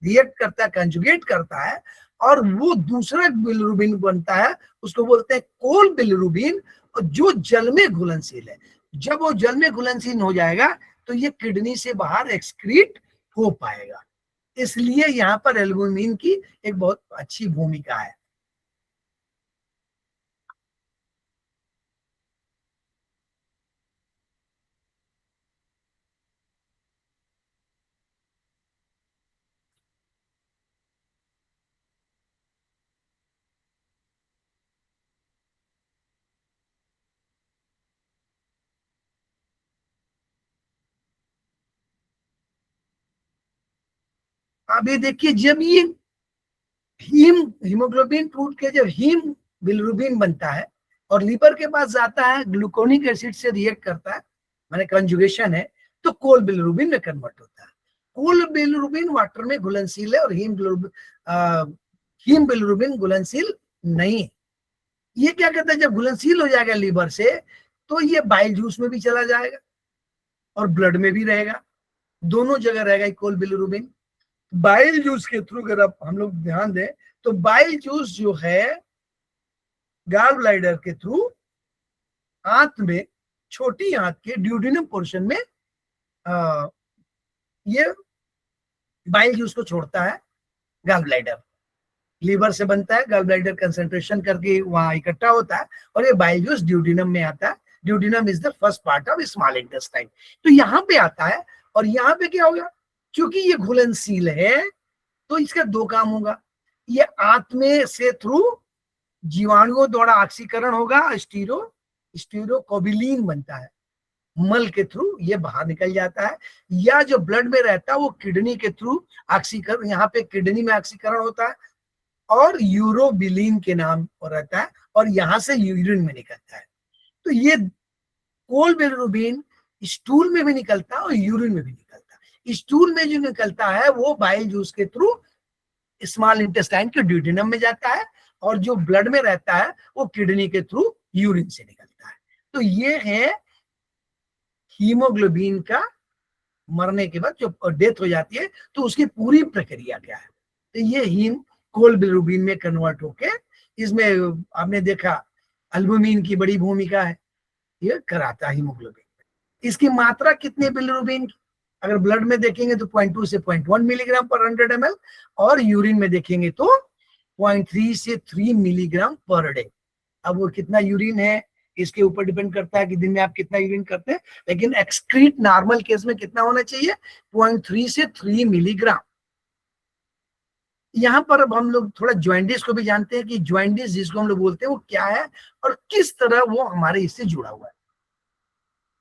रिएक्ट करता है, कंजुगेट करता है, और वो दूसरा बिलिरुबिन बनता है, उसको बोलते हैं कोल बिलिरुबिन, और जो जल में घुलनशील है। जब वो जल में घुलनशील हो जाएगा तो ये किडनी से बाहर एक्सक्रीट हो पाएगा, इसलिए यहाँ पर एल्बुमिन की एक बहुत अच्छी भूमिका है। अभी देखिए, जब ये हीमोग्लोबिन टूट के जब हीम बिलिरुबिन बनता है और लीवर के पास जाता है, ग्लूकोनिक एसिड से रिएक्ट करता है, माने कंजुगेशन है, तो कोल बिलिरुबिन में कन्वर्ट होता है। कोल बिलिरुबिन वाटर में घुलनशील है और हीम बिलिरुबिन घुलनशील नहीं है। ये क्या कहता है, जब घुलनशील हो जाएगा लीवर से तो ये बाइल जूस में भी चला जाएगा और ब्लड में भी रहेगा, दोनों जगह रहेगा कोल बिलिरुबिन। बाइल जूस के थ्रू अगर आप हम लोग ध्यान दें तो बाइल जूस जो है गॉल ब्लैडर के थ्रू आंत में, छोटी आंत के ड्यूडेनम पोर्शन में ये बाइल जूस को छोड़ता है। गॉल ब्लैडर लीवर से बनता है, गॉल ब्लैडर कंसंट्रेशन करके वहां इकट्ठा होता है और ये बाइल जूस ड्यूडेनम में आता है। Duodenum is the first part of small intestine, तो यहाँ पे आता है, और यहाँ पे क्या होगा, क्योंकि ये घुलनशील है तो इसका दो काम होगा, ये आत्मे से थ्रू जीवाणुओं द्वारा ऑक्सीकरण होगा, स्टीरोकोबिलिन बनता है, मल के थ्रू ये बाहर निकल जाता है, या जो ब्लड में रहता है वो किडनी के थ्रू ऑक्सीकरण, यहाँ पे किडनी में ऑक्सीकरण होता है और यूरोबिलिन के नाम पर रहता है, और यहाँ से यूरिन में निकलता है। तो ये कोल बिलिरुबिन स्टूल में भी निकलता है और यूरिन में भी निकलता है। स्टूल में जो निकलता है वो बाइल जूस के थ्रू स्मॉल इंटेस्टाइन के ड्यूडेनम में जाता है, और जो ब्लड में रहता है वो किडनी के थ्रू यूरिन से निकलता है। तो ये है हीमोग्लोबिन का मरने के बाद जो डेथ हो जाती है तो उसकी पूरी प्रक्रिया क्या है। तो ये हीम कोल बिलिरुबिन में कन्वर्ट होके, इसमें आपने देखा एल्बुमिन की बड़ी भूमिका है, ये कराता है हीमोग्लोबिन। इसकी मात्रा कितनी बिलिरुबिन की, अगर ब्लड में देखेंगे तो 0.2 से 0.1 मिलीग्राम पर 100 ml, और यूरिन में देखेंगे तो 0.3 से 3 मिलीग्राम पर डे। अब वो कितना यूरिन है इसके ऊपर डिपेंड करता है कि दिन में आप कितना यूरिन करते हैं, लेकिन एक्सक्रीट नॉर्मल केस में कितना होना चाहिए, 0.3 से 3 मिलीग्राम। यहाँ पर अब हम लोग थोड़ा ज्वाइंटिस को भी जानते हैं कि ज्वाइंटिस जिसको हम लोग बोलते हैं वो क्या है और किस तरह वो हमारे इससे जुड़ा हुआ है।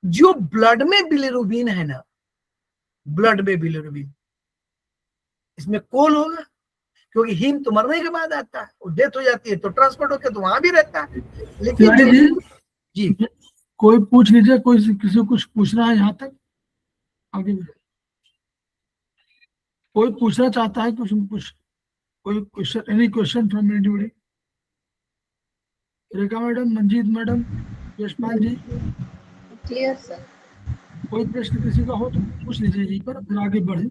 जो ब्लड में बिलिरुबिन है ना, ब्लड में बिलिरुबिन, इसमें कोल होगा, क्योंकि हीम तो मरने के बाद आता है, वो डेथ हो जाती है तो ट्रांसपोर्ट होकर तो वहां भी रहता है। लेकिन तिवारी जी कोई पूछ लीजिए, कोई किसी को कुछ पूछना है यहाँ तक, आगे बढ़े। कोई पूछना चाहता है कुछ कुछ, कोई question, any question from anybody? Rekha madam, Manjeet madam, Yashpal ji, clear sir. कोई प्रश्न किसी का हो तो पूछ लीजिए जी पर, फिर आगे बढ़े।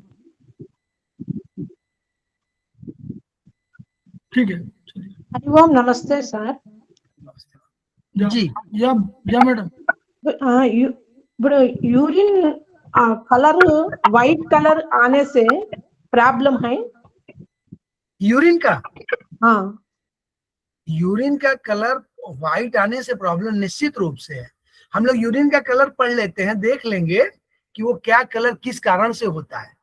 ठीक है, चलिए। हरिओम, नमस्ते सर। जी या मैडम, ఇప్పుడు यूरिन कलर वाइट कलर आने से प्रॉब्लम है? यूरिन का, हाँ। यूरिन का कलर व्हाइट आने से प्रॉब्लम निश्चित रूप से है। हम लोग यूरिन का कलर पढ़ लेते हैं, देख लेंगे कि वो क्या कलर किस कारण से होता है।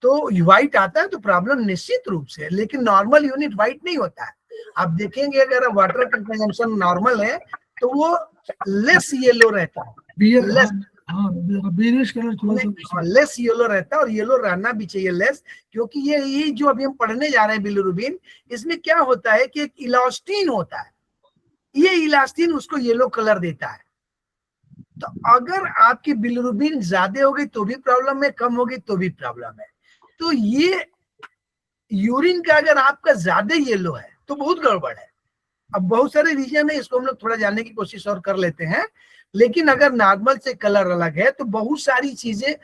तो व्हाइट आता है तो प्रॉब्लम निश्चित रूप से है, लेकिन नॉर्मल यूनिट व्हाइट नहीं होता है। आप देखेंगे अगर वाटर का कंजम्पशन नॉर्मल है तो वो लेस येलो रहता है, बीनिश कलर थोड़ा सा लेस येलो रहता है, और येलो रहना भी चाहिए लेस, क्योंकि ये जो अभी हम पढ़ने जा रहे हैं बिलिरुबिन, इसमें क्या होता है कि एक इलास्टिन होता है, ये इलास्टिन उसको येलो कलर देता है। तो अगर आपकी बिलिरुबिन ज्यादा हो गई तो भी प्रॉब्लम है, कम हो गई तो भी प्रॉब्लम है। तो ये यूरिन का अगर आपका ज्यादा येलो है तो बहुत गड़बड़ है। अब बहुत सारे रीजन है, इसको हम लोग थोड़ा जानने की कोशिश और कर लेते हैं। लेकिन अगर नॉर्मल से कलर अलग है तो बहुत सारी चीजें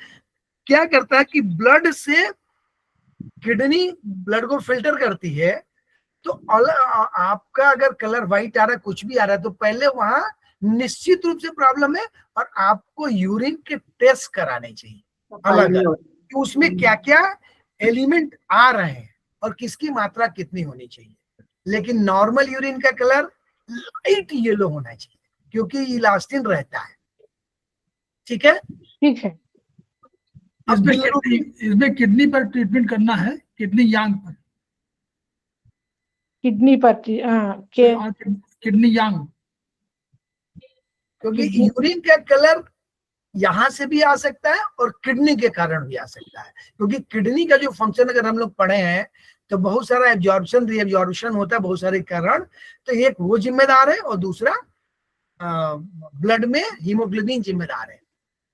क्या करता है कि ब्लड से किडनी ब्लड को फिल्टर करती है, तो आपका अगर कलर व्हाइट आ रहा है, कुछ भी आ रहा है, तो पहले वहां निश्चित रूप से प्रॉब्लम है और आपको यूरिन के टेस्ट कराने चाहिए अलग अलग, कि उसमें क्या क्या एलिमेंट आ रहे हैं और किसकी मात्रा कितनी होनी चाहिए। लेकिन नॉर्मल यूरिन का कलर लाइट येलो होना चाहिए क्योंकि इलास्टिन रहता है। ठीक है, ठीक है। इसमें किडनी पर ट्रीटमेंट करना है, किडनी यांग पर, किडनी पर किडनी यांग, क्योंकि यूरिन का कलर यहां से भी आ सकता है और किडनी के कारण भी आ सकता है। क्योंकि किडनी का जो फंक्शन अगर हम लोग पढ़े हैं तो बहुत सारा एब्जॉर्प्शन रीएब्जॉर्प्शन होता है बहुत सारे कारण, तो एक वो जिम्मेदार है और दूसरा ब्लड में हीमोग्लोबिन जिम्मेदार है।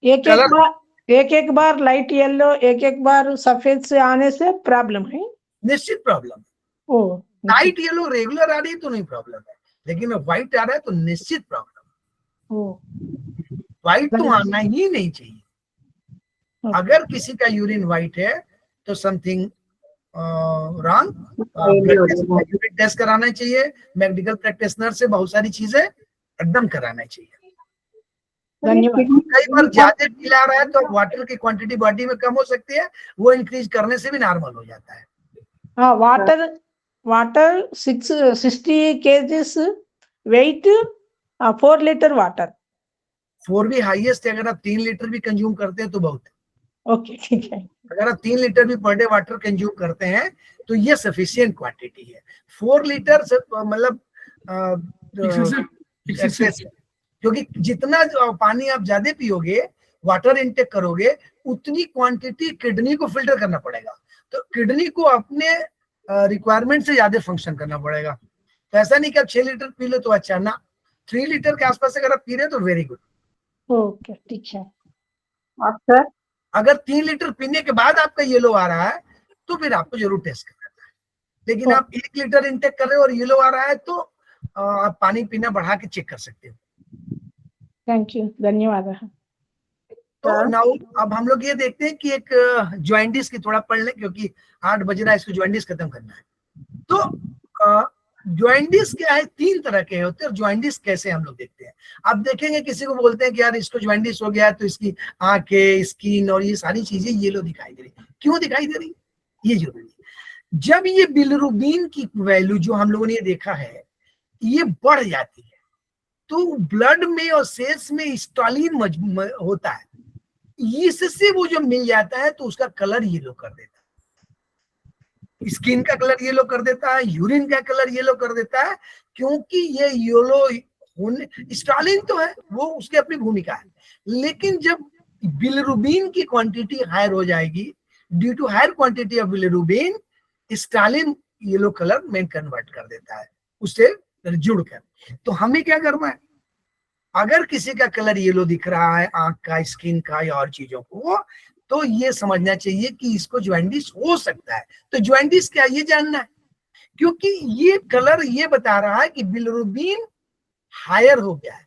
एक एक बार लाइट येलो, एक एक बार सफेद से आने से प्रॉब्लम है? निश्चित प्रॉब्लम। ओ, लाइट येलो रेगुलर आ रही है तो नहीं प्रॉब्लम है, लेकिन व्हाइट आ रहा है तो निश्चित प्रॉब्लम। ओ, व्हाइट तो आना ही नहीं चाहिए। अगर किसी का यूरिन व्हाइट है तो समथिंग रॉन्ग, ब्लड टेस्ट कराना चाहिए, मेडिकल प्रैक्टिशनर से बहुत सारी चीजें एकदम कराना चाहिए। धन्यवाद। कई बार ज्यादा पिला रहा है तो वाटर की क्वांटिटी बॉडी में कम हो सकती है, वो इंक्रीज करने से भी नॉर्मल हो जाता है। हाँ, water 60 kgs weight, 4 litre water. 4 भी हाईएस्ट है, अगर आप 3 लीटर भी कंज्यूम करते हैं तो बहुत है। ओके, ठीक है। अगर आप 3 लीटर भी पर डे वाटर कंज्यूम करते हैं तो ये सफिशियंट क्वांटिटी है। 4 लीटर मतलब क्योंकि जितना पानी आप ज्यादा पियोगे, वाटर इनटेक करोगे, उतनी क्वांटिटी किडनी को फिल्टर करना पड़ेगा, तो किडनी को अपने रिक्वायरमेंट से ज्यादा फंक्शन करना पड़ेगा। तो ऐसा नहीं कि आप 6 लीटर पी लो तो अच्छा ना, 3 लीटर के आसपास अगर आप पी रहे हो तो वेरी गुड। ओके, ठीक है। और सर, अगर 3 लीटर पीने के बाद आपका येलो आ रहा है तो फिर आपको जरूर टेस्ट करना है। लेकिन आप 1 लीटर इनटेक कर रहे हो और येलो आ रहा है तो आप पानी पीना बढ़ा के चेक कर सकते हो। थैंक यू, धन्यवाद। तो नाउ अब हम लोग ये देखते हैं कि एक ज्वाइंटिस की थोड़ा पढ़ लें, क्योंकि 8 बज रहा है, इसको ज्वाइंटिस खत्म करना है। तो ज्वाइंटिस क्या है, 3 तरह के होते हैं और ज्वाइंटिस कैसे हम लोग देखते हैं। आप देखेंगे किसी को बोलते हैं कि यार इसको ज्वाइंटिस हो गया तो इसकी आंखें, स्किन और ये सारी चीजें येलो दिखाई दे रही। क्यों दिखाई दे रही, ये जरूरी है। जब ये बिलिरुबिन की वैल्यू जो हम लोगों ने देखा है ये बढ़ जाती है तो ब्लड में और सेल्स में स्टालिन होता है, इससे वो जो मिल जाता है तो उसका कलर येलो कर देता है। स्किन का कलर येलो कर देता है, यूरिन का कलर येलो कर देता है, क्योंकि ये येलो होने, स्टालिन तो है वो उसकी अपनी भूमिका है, लेकिन जब बिलिरुबिन की क्वांटिटी हायर हो जाएगी, due to higher quantity of bilirubin, स्टालिन येलो कलर में कन्वर्ट कर देता है उससे जुड़कर। तो हमें क्या करना है, अगर किसी का कलर येलो दिख रहा है आंख का, स्किन का या और चीजों को, तो ये समझना चाहिए कि इसको ज्वाइंटिस हो सकता है। तो ज्वाइंटिस क्या, ये जानना है, क्योंकि ये कलर ये बता रहा है कि बिलिरुबिन हायर हो गया है,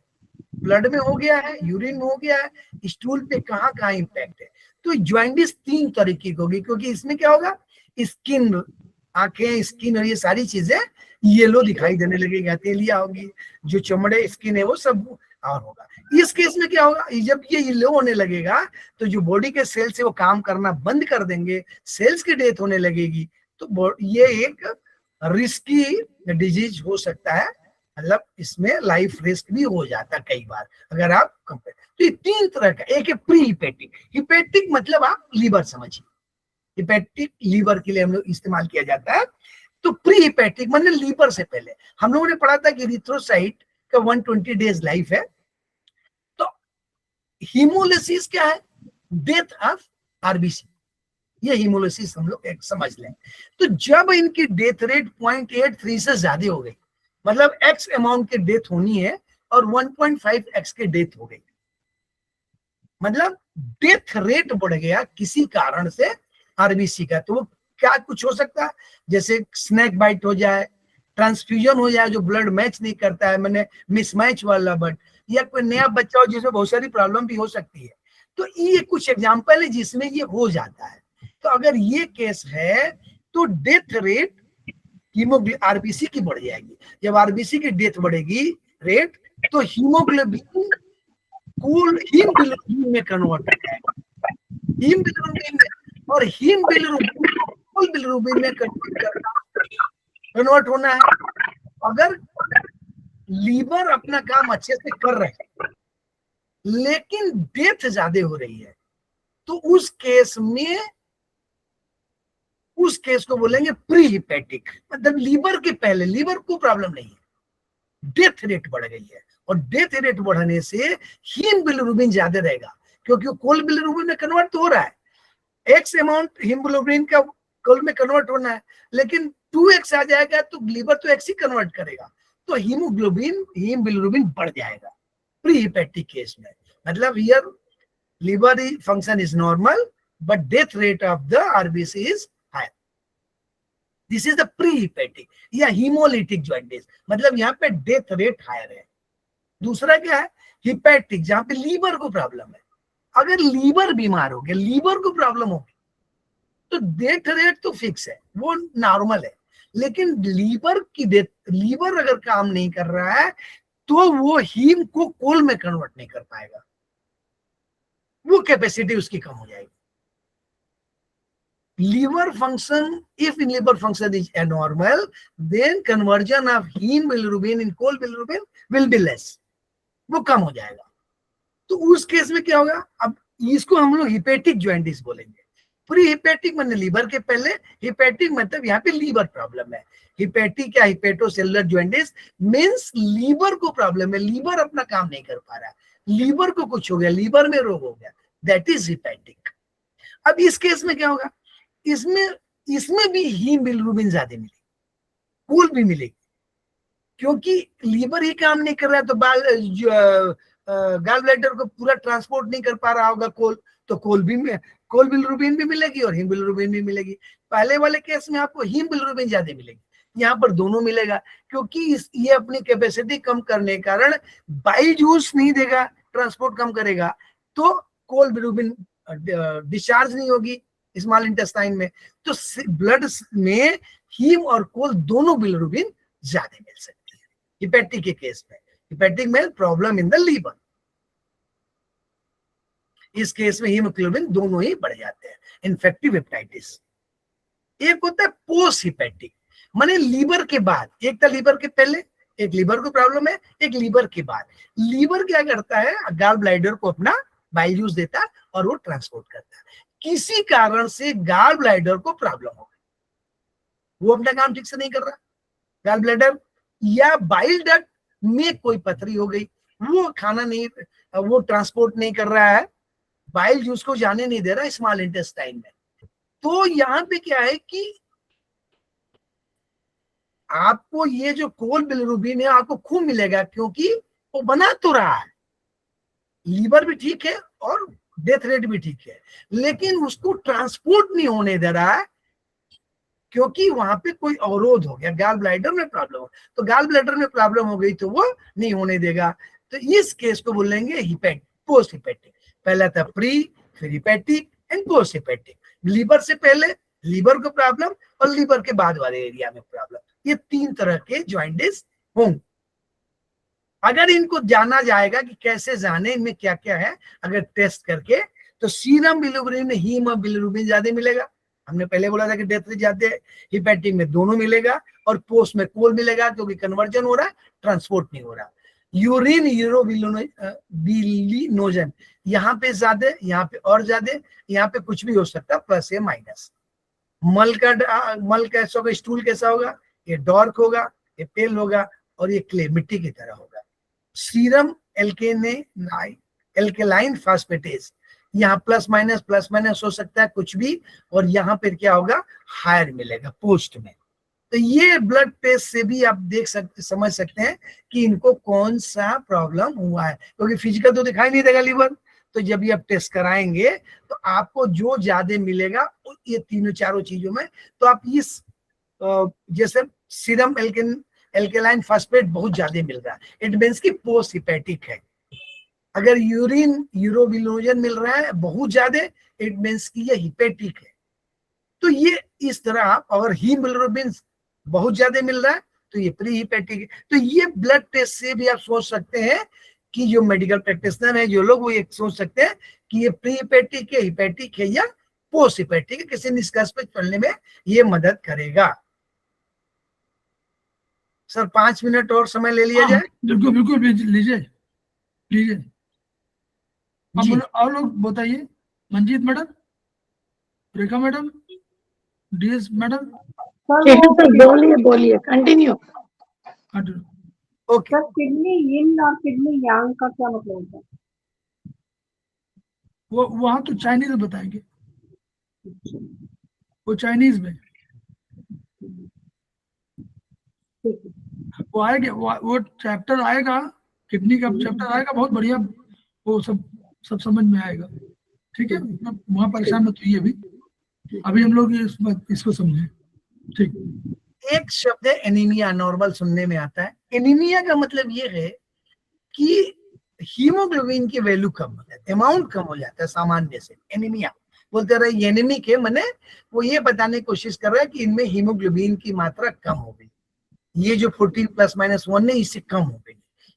ब्लड में हो गया है, यूरिन में हो गया है, स्टूल पे कहाँ कहाँ इंपैक्ट है। तो ज्वाइंटिस 3 तरीके की होगी, क्योंकि इसमें क्या होगा, स्किन, आंखें, स्किन और ये सारी चीजें येलो दिखाई देने लगेगी, तेलिया होगी, जो चमड़े स्किन है वो सब और होगा। इस केस में क्या होगा, जब ये येलो होने लगेगा तो जो बॉडी के सेल्स है वो काम करना बंद कर देंगे, सेल्स की डेथ होने लगेगी। तो ये एक रिस्की डिजीज हो सकता है, मतलब इसमें लाइफ रिस्क भी हो जाता है कई बार अगर आप कंपेयर। तो ये 3 तरह का, एक है प्री हिपेटिक। हिपेटिक मतलब आप लीवर समझिए, हिपेटिक लीवर के लिए हम लोग इस्तेमाल किया जाता है। तो प्री हिपेटिक मतलब लीवर से पहले, हम लोगों ने पढ़ा था कि इरिथ्रोसाइट का 120 डेज लाइफ है। तो हीमोलिसिस क्या है, डेथ ऑफ आरबीसी, ये हीमोलिसिस हम लोग एक समझ लें। तो जब इनकी डेथ रेट 0.83 से ज्यादा हो गई, मतलब एक्स अमाउंट की डेथ होनी है और 1.5x की डेथ हो गई, मतलब डेथ रेट बढ़ गया किसी कारण से आरबीसी का, तो वो क्या कुछ हो सकता है, जैसे स्नेक बाइट हो जाए, ट्रांसफ्यूजन हो जाए, जो ब्लड मैच नहीं करता है, मैंने मिसमैच वाला ब्लड, या कोई नया बच्चा हो जिसमें बहुत सारी प्रॉब्लम भी हो सकती है। तो ये कुछ एग्जांपल है जिसमें ये हो जाता है। तो अगर ये केस है तो डेथ रेट हीमोग्लोबिन आरबीसी की बढ़ जाएगी। जब आरबीसी की डेथ बढ़ेगी रेट, तो हीमोग्लोबिन कूल हीम बिलिरुबिन में कन्वर्ट हो जाएगा, हीम बिलिरुबिन में, और हीम बिलिरुबिन कूल बिलिरुबिन में कन्वर्ट होना है। अगर लीवर अपना काम अच्छे से कर रहे हैं लेकिन डेथ ज्यादा हो रही है, तो उस केस में, उस केस को बोलेंगे प्री हिपेटिक, मतलब लीवर के पहले, लीवर को प्रॉब्लम नहीं है, डेथ रेट बढ़ गई है, और डेथ रेट बढ़ने से हीम बिलिरुबिन ज्यादा रहेगा, क्योंकि कोल बिलिरुबिन में कन्वर्ट हो रहा है, एक्स अमाउंट हीमोग्लोबिन का कोल में कन्वर्ट होना है, लेकिन 2x आ जाएगा तो लीवर तो x ही कन्वर्ट करेगा, तो हीमोग्लोबिन हीम बिलिरुबिन बढ़ जाएगा प्री हिपेटिक केस में। मतलब here liver function is normal but death rate of the RBC is higher. This is the pre-hepatic या hemolytic jaundice, मतलब यहाँ पे डेथ रेट हायर है। दूसरा क्या है, हिपेटिक, जहाँ पे लीवर को प्रॉब्लम है। अगर लीवर बीमार हो गया, लीवर को प्रॉब्लम होगी, तो डेथ रेट तो फिक्स है, वो नॉर्मल है, लेकिन लीवर की डेथ, लीवर अगर काम नहीं कर रहा है तो वो हीम को कोल में कन्वर्ट नहीं कर पाएगा, वो कैपेसिटी उसकी कम हो जाएगी। liver function, if in liver function is abnormal, then conversion of heme bilirubin in cold bilirubin will be less, वो कम हो जाएगा। तो उस केस में क्या होगा, अब इसको हम लोग हिपेटिक ज्वाइंटिस बोलेंगे। प्री हिपेटिक मतलब लीवर के पहले, हिपेटिक मतलब यहाँ पे लीवर प्रॉब्लम है। हिपेटिक या हिपेटोसेलुलर ज्वाइंटिस मींस लीवर को प्रॉब्लम है, लीवर अपना काम नहीं कर पा रहा, लीवर को कुछ हो गया, लीवर में रोग हो गया, दैट इज हिपेटिक। अब इस केस में क्या होगा, इसमें भी हीम बिलिरुबिन ज्यादा मिलेगी, कोल भी मिलेगी, क्योंकि लीवर ही काम नहीं कर रहा है, तो गॉल ब्लैडर को पूरा ट्रांसपोर्ट नहीं कर पा रहा होगा कोल, तो कोल बिलिरुबिन भी मिलेगी और हीम बिलिरुबिन भी मिलेगी। पहले वाले केस में आपको हीम बिलिरुबिन ज्यादा मिलेगी, यहाँ पर दोनों मिलेगा, क्योंकि ये अपनी कैपेसिटी कम करने के कारण बाइल जूस नहीं देगा, ट्रांसपोर्ट कम करेगा, तो कोल बिलिरुबिन डिस्चार्ज नहीं होगी स्मॉल इंटेस्टाइन में, तो ब्लड में हीम और कोल दोनों बिलिरुबिन ज्यादा मिल सकती है हिपेटिक के केस में। हिपेटिक में प्रॉब्लम इन द लीवर, इस केस में हीमोग्लोबिन दोनों ही बढ़ जाते हैं। इन्फेक्टिव हेपेटाइटिस एक होता है पोस्ट हिपेटिक, माने लीवर के बाद, एक था लीवर के पहले, एक लीवर को प्रॉब्लम है, एक लीवर के बाद। लीवर क्या करता है, गॉल ब्लैडर को अपना बाइल जूस देता है और वो ट्रांसपोर्ट करता है। किसी कारण से गॉल ब्लैडर को प्रॉब्लम हो गई, वो अपना काम ठीक से नहीं कर रहा, गॉल ब्लैडर या बाइल डक्ट में कोई पथरी हो गई, वो खाना नहीं, वो ट्रांसपोर्ट नहीं कर रहा है, बाइल जूस को जाने नहीं दे रहा स्मॉल इंटेस्टाइन में। तो यहाँ पे क्या है कि आपको ये जो कोल बिलिरुबिन है आपको खूब मिलेगा, क्योंकि वो बना तो रहा है, लीवर भी ठीक है और डेथ रेट भी ठीक है, लेकिन उसको ट्रांसपोर्ट नहीं होने दे रहा है, क्योंकि वहां पे कोई अवरोध हो गया, गॉल ब्लैडर में प्रॉब्लम हो, तो गॉल ब्लैडर में प्रॉब्लम हो गई तो वो नहीं होने देगा। तो इस केस को बोलेंगे हिपैटिक, पोस्ट हिपैटिक। पहला था प्री, फिर hepatic and post hepatic. Liver से पहले लीवर को प्रॉब्लम और लीवर के बाद वाले एरिया में प्रॉब्लम, ये 3 तरह के जॉइंटिस होंगे। अगर इनको जाना जाएगा कि कैसे जाने इनमें क्या क्या है, अगर टेस्ट करके, तो सीरम बिलिरुबिन में हीम बिलिरुबिन ज्यादा मिलेगा, हमने पहले बोला था कि डेथ रेट ज्यादा है, हिपैटिक में दोनों मिलेगा और पोस्ट में कोल मिलेगा, क्योंकि कन्वर्जन हो रहा है, ट्रांसपोर्ट नहीं हो रहा। यूरिन यूरोबिलिनोजन यहाँ पे ज्यादा, यहाँ पे और ज्यादा, यहाँ पे कुछ भी हो सकता है, प्लस या माइनस। मल कैसा होगा, स्टूल कैसा होगा, ये डार्क होगा, ये पेल होगा और ये क्ले मिट्टी की तरह होगा। सीरम एल्केलाइन फास्फेटेज, यहाँ प्लस माइनस हो सकता है कुछ भी, और यहाँ पर क्या होगा, हायर मिलेगा पोस्ट में। तो ये ब्लड टेस्ट से भी आप समझ सकते हैं कि इनको कौन सा प्रॉब्लम हुआ है, क्योंकि फिजिकल तो दिखाई नहीं देगा लीवर, तो जब ये आप टेस्ट कराएंगे तो आपको जो ज्यादा मिलेगा ये तीनों चारों चीजों में, तो आप इस जैसे सीरम एल्केलाइन फास्फेट बहुत ज्यादा मिल रहा है, इट मीन्स की पोस्ट हिपैटिक है। अगर यूरिन यूरोबिलिनोजन मिल रहा है बहुत ज्यादा, इट मीन्स की ये हिपैटिक है। तो ये इस तरह, अगर हीमोग्लोबिन बहुत ज्यादा मिल रहा है तो ये प्री हिपैटिक है। तो ये ब्लड टेस्ट से भी आप सोच सकते हैं कि जो मेडिकल प्रैक्टिशनर है, जो लोग, वो ये सोच सकते हैं कि ये प्री हिपैटिक है, हिपैटिक है या पोस्ट हिपैटिक है, किसी निष्कर्ष पे चलने में ये मदद करेगा। सर 5 मिनट और समय ले लिया जाए। बिल्कुल बिल्कुल लीजिए लीजिए। जी। और लोग बताइए, मंजीत मैडम, रेखा मैडम, डीएस मैडम। बोलिए बोलिए, कंटिन्यू। ओके, सर किडनी यिन और किडनी यांग का क्या मतलब होता है? वो वहां तो चाइनीज में बताएंगे, वो चाइनीज में ठीक है। वो आएगा, वो चैप्टर आएगा, किडनी का चैप्टर आएगा, बहुत बढ़िया, वो सब समझ में आएगा। ठीक है, वहां परेशान मत होइए, अभी हम लोग इसको समझे। ठीक। एक शब्द है एनीमिया, नॉर्मल सुनने में आता है। एनीमिया का मतलब ये है कि हीमोग्लोबिन की वैल्यू कम हो जाती है, अमाउंट कम हो जाता है सामान्य से। एनीमिया बोलते रहे, एनीमिक है, मैंने वो ये बताने की कोशिश कर रहा है कि इनमें हीमोग्लोबिन की मात्रा कम हो गई, ये जो 14 +-1 है इससे कम हो गई।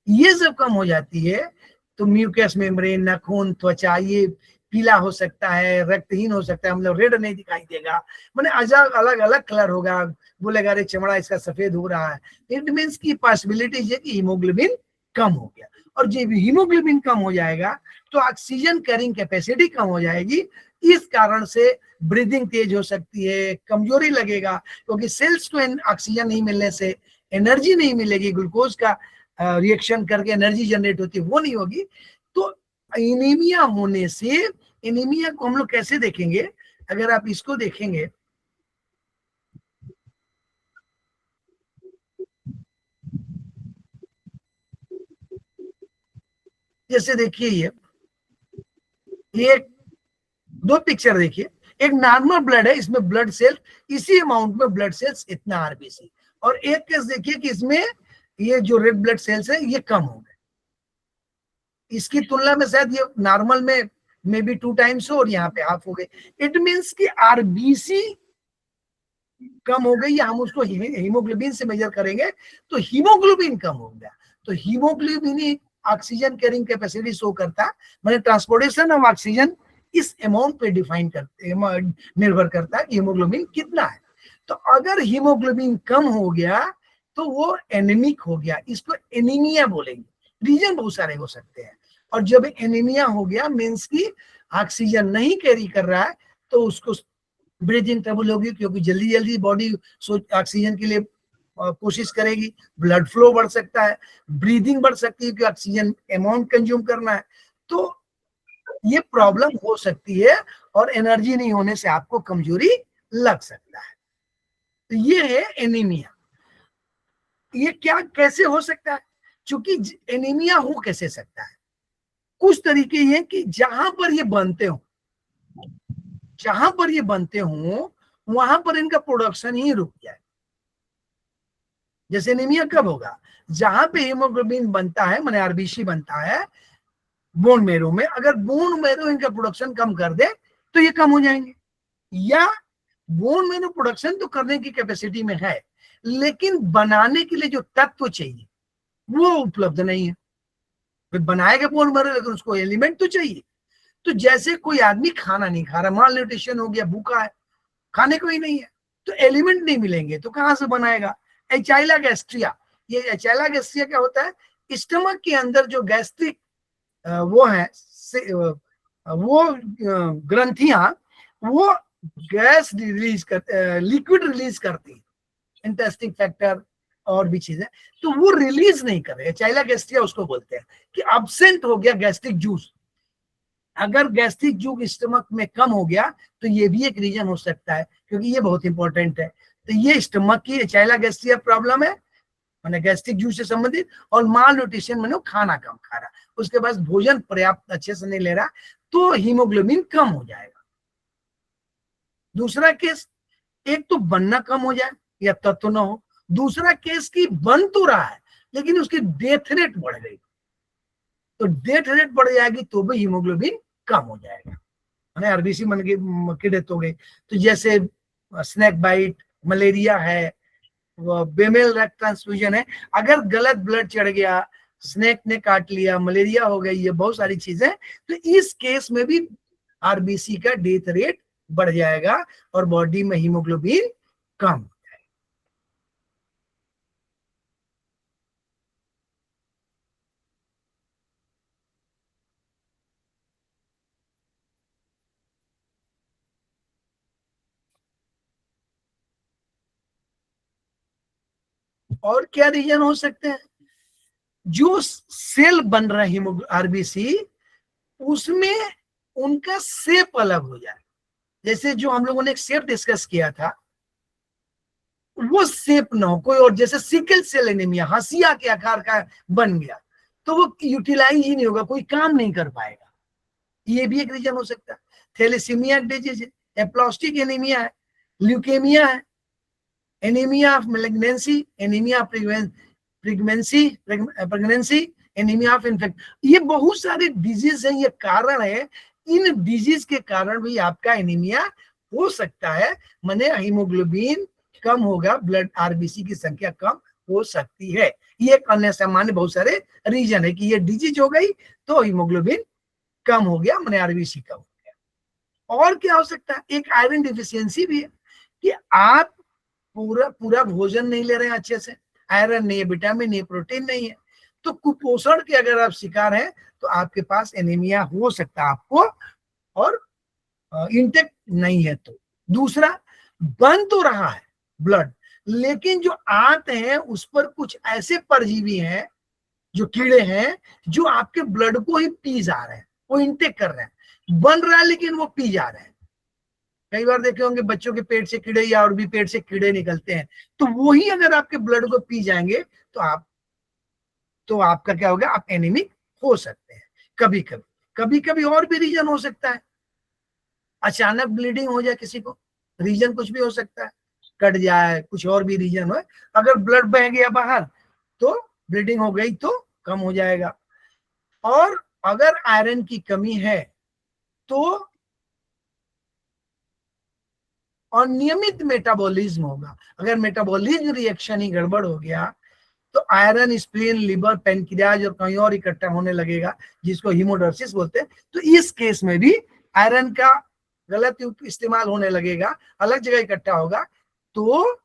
ये जब कम हो जाती है तो म्यूकस मेम्ब्रेन, नाखून, त्वचा ये पीला हो सकता है, रक्तहीन हो सकता है, मतलब रेड नहीं दिखाई देगा, मैंने अलग अलग कलर होगा, बोलेगा अरे चमड़ा इसका सफेद हो रहा है। इट मीन्स की पॉसिबिलिटी है कि हीमोग्लोबिन कम हो गया, और जब हीमोग्लोबिन कम हो जाएगा तो ऑक्सीजन कैरिंग कैपेसिटी कम हो जाएगी। इस कारण से ब्रीदिंग तेज हो सकती है, कमजोरी लगेगा, क्योंकि सेल्स को ऑक्सीजन नहीं मिलने से एनर्जी नहीं मिलेगी, ग्लूकोज का रिएक्शन करके एनर्जी जनरेट होती है वो नहीं होगी। तो एनीमिया होने से, एनीमिया को हम लोग कैसे देखेंगे, अगर आप इसको देखेंगे, जैसे देखिए ये 2 पिक्चर देखिए, एक नॉर्मल ब्लड है, इसमें ब्लड सेल इसी अमाउंट में ब्लड सेल्स इतना आरबीसी, और एक केस देखिए कि इसमें ये जो रेड ब्लड सेल्स है ये कम हो गए, इसकी तुलना में शायद ये नॉर्मल में मे बी 2 टाइम्स हो और यहाँ पे हाफ हो गए। इट मीन्स कि आरबीसी कम हो गई, या हम उसको हीमोग्लोबिन से मेजर करेंगे तो हीमोग्लोबिन कम हो गया। तो हीमोग्लोबिन ही ऑक्सीजन कैरिंग कैपेसिटी शो करता है, मैंने ट्रांसपोर्टेशन ऑफ ऑक्सीजन इस अमाउंट पे डिफाइन करते, निर्भर करता है हीमोग्लोबिन कितना है। तो अगर हीमोग्लोबिन कम हो गया तो वो एनीमिक हो गया, इसको एनीमिया बोलेंगे। रीजन बहुत सारे हो सकते हैं, और जब एनीमिया हो गया मीन्स की ऑक्सीजन नहीं कैरी कर रहा है तो उसको ब्रीथिंग ट्रबल होगी क्योंकि जल्दी जल्दी बॉडी ऑक्सीजन के लिए कोशिश करेगी, ब्लड फ्लो बढ़ सकता है, ब्रीदिंग बढ़ सकती है कि ऑक्सीजन अमाउंट कंज्यूम करना है, तो ये प्रॉब्लम हो सकती है और एनर्जी नहीं होने से आपको कमजोरी लग सकता है। तो ये है एनीमिया। ये क्या कैसे हो सकता है? क्योंकि एनीमिया हो कैसे सकता है, कुछ तरीके ये कि जहां पर ये बनते हो वहां पर इनका प्रोडक्शन ही रुक जाए। जैसे एनीमिया कब होगा? जहां पे हीमोग्लोबिन बनता है, माने आरबीसी बनता है बोन मेरो में, अगर बोन मेरो इनका प्रोडक्शन कम कर दे तो ये कम हो जाएंगे, या बोन मेरो प्रोडक्शन तो करने की कैपेसिटी में है लेकिन बनाने के लिए जो तत्व चाहिए वो उपलब्ध नहीं है। फिर बनाएगा बोन मेरो लेकिन उसको एलिमेंट तो चाहिए। तो जैसे कोई आदमी खाना नहीं खा रहा, माल न्यूट्रिशन हो गया, भूखा है, खाने को ही नहीं है, तो एलिमेंट नहीं मिलेंगे तो कहां से बनाएगा? एचाइला गैस्ट्रिया, ये एचाइला गैस्ट्रिया क्या होता है? स्टमक के अंदर जो गैस्ट्रिक वो है वो ग्रंथियां वो गैस रिलीज कर लिक्विड रिलीज करती है, इंटेस्टिक फैक्टर और भी चीजें, तो वो रिलीज नहीं कर रहे। एचाइला गैस्ट्रिया उसको बोलते हैं कि अब्सेंट हो गया गैस्ट्रिक जूस। अगर गैस्ट्रिक जूस स्टमक में कम हो गया तो ये भी एक रीजन हो सकता है, क्योंकि ये बहुत इंपॉर्टेंट है। तो ये स्टमक की एचाइला गैस्ट्रिया प्रॉब्लम है, माने गैस्ट्रिक जूस से संबंधित, और माल न्यूट्रिशन माने खाना कम खा रहा, उसके बाद भोजन पर्याप्त अच्छे से नहीं ले रहा, तो हीमोग्लोबिन कम हो जाएगा। दूसरा केस, एक तो बनना कम हो जाए या तत्व ना हो, दूसरा केस की बन तो रहा है लेकिन उसकी डेथ रेट बढ़ गई, तो डेथ रेट बढ़ जाएगी तो भी हीमोग्लोबिन कम हो जाएगा, माने आरबीसी मन की डेथ हो गई। तो जैसे स्नेक बाइट, मलेरिया है, बेमेल रक्त ट्रांसफ्यूजन है, अगर गलत ब्लड चढ़ गया, स्नेक ने काट लिया, मलेरिया हो गई, ये बहुत सारी चीजें, तो इस केस में भी आरबीसी का डेथ रेट बढ़ जाएगा और बॉडी में हीमोग्लोबिन कम हो जाएगा। और क्या रीजन हो सकते हैं? जो सेल बन रहा है आरबीसी, उसमें उनका शेप अलग हो जाए। जैसे जो हम लोगों ने एक शेप डिस्कस किया था, वो शेप ना हो कोई और, जैसे सिकल सेल एनीमिया हंसिया के आकार का बन गया तो वो यूटिलाइज ही नहीं होगा, कोई काम नहीं कर पाएगा, ये भी एक रीजन हो सकता है। थैलेसीमिया डिजीज है, एप्लास्टिक एनीमिया है, ल्यूकेमिया है, anaemia of malignancy, anaemia of pregnancy, anaemia of infect, ये बहुत सारे डिजीज हैं, ये कारण है। इन डिजीज के कारण भी आपका एनीमिया हो सकता है, माने हीमोग्लोबिन कम होगा, ब्लड आरबीसी की संख्या कम हो सकती है। ये एक अन्य सामान्य बहुत सारे रीजन है कि ये डिजीज हो गई तो हीमोग्लोबिन कम हो गया, माने आरबीसी कम हो गया। और क्या हो सकता है? एक आयरन डिफिशियंसी भी है कि आप पूरा भोजन नहीं ले रहे हैं अच्छे से, आयरन नहीं है, विटामिन नहीं, प्रोटीन नहीं है, तो कुपोषण के अगर आप शिकार हैं तो आपके पास एनीमिया हो सकता है आपको, और इंटेक्ट नहीं है तो। दूसरा, बन तो रहा है ब्लड, लेकिन जो आंत है उस पर कुछ ऐसे परजीवी हैं, जो कीड़े हैं, जो आपके ब्लड को ही पी जा रहे हैं, वो इंटेक कर रहे हैं, बन रहा है लेकिन वो पी जा रहे हैं। कई बार देखे होंगे बच्चों के पेट से कीड़े या और भी पेट से कीड़े निकलते हैं, तो वही अगर आपके ब्लड को पी जाएंगे तो आपका क्या होगा? आप एनीमिक हो सकते हैं। कभी कभी और भी रीजन हो सकता है, अचानक ब्लीडिंग हो जाए किसी को, रीजन कुछ भी हो सकता है, कट जाए, कुछ और भी रीजन हो। अगर ब्लड बह गया बाहर तो ब्लीडिंग हो गई तो कम हो जाएगा। और अगर आयरन की कमी है तो अनियमित मेटाबॉलिज्म होगा। अगर मेटाबॉलिज्म रिएक्शन ही गड़बड़ हो गया तो आयरन स्प्लीन, लिवर, पेनक्रियाज और कहीं और इकट्ठा होने लगेगा, जिसको हीमोडोसिस बोलते हैं। तो इस केस में भी आयरन का गलत इस्तेमाल होने लगेगा, अलग जगह इकट्ठा होगा, तो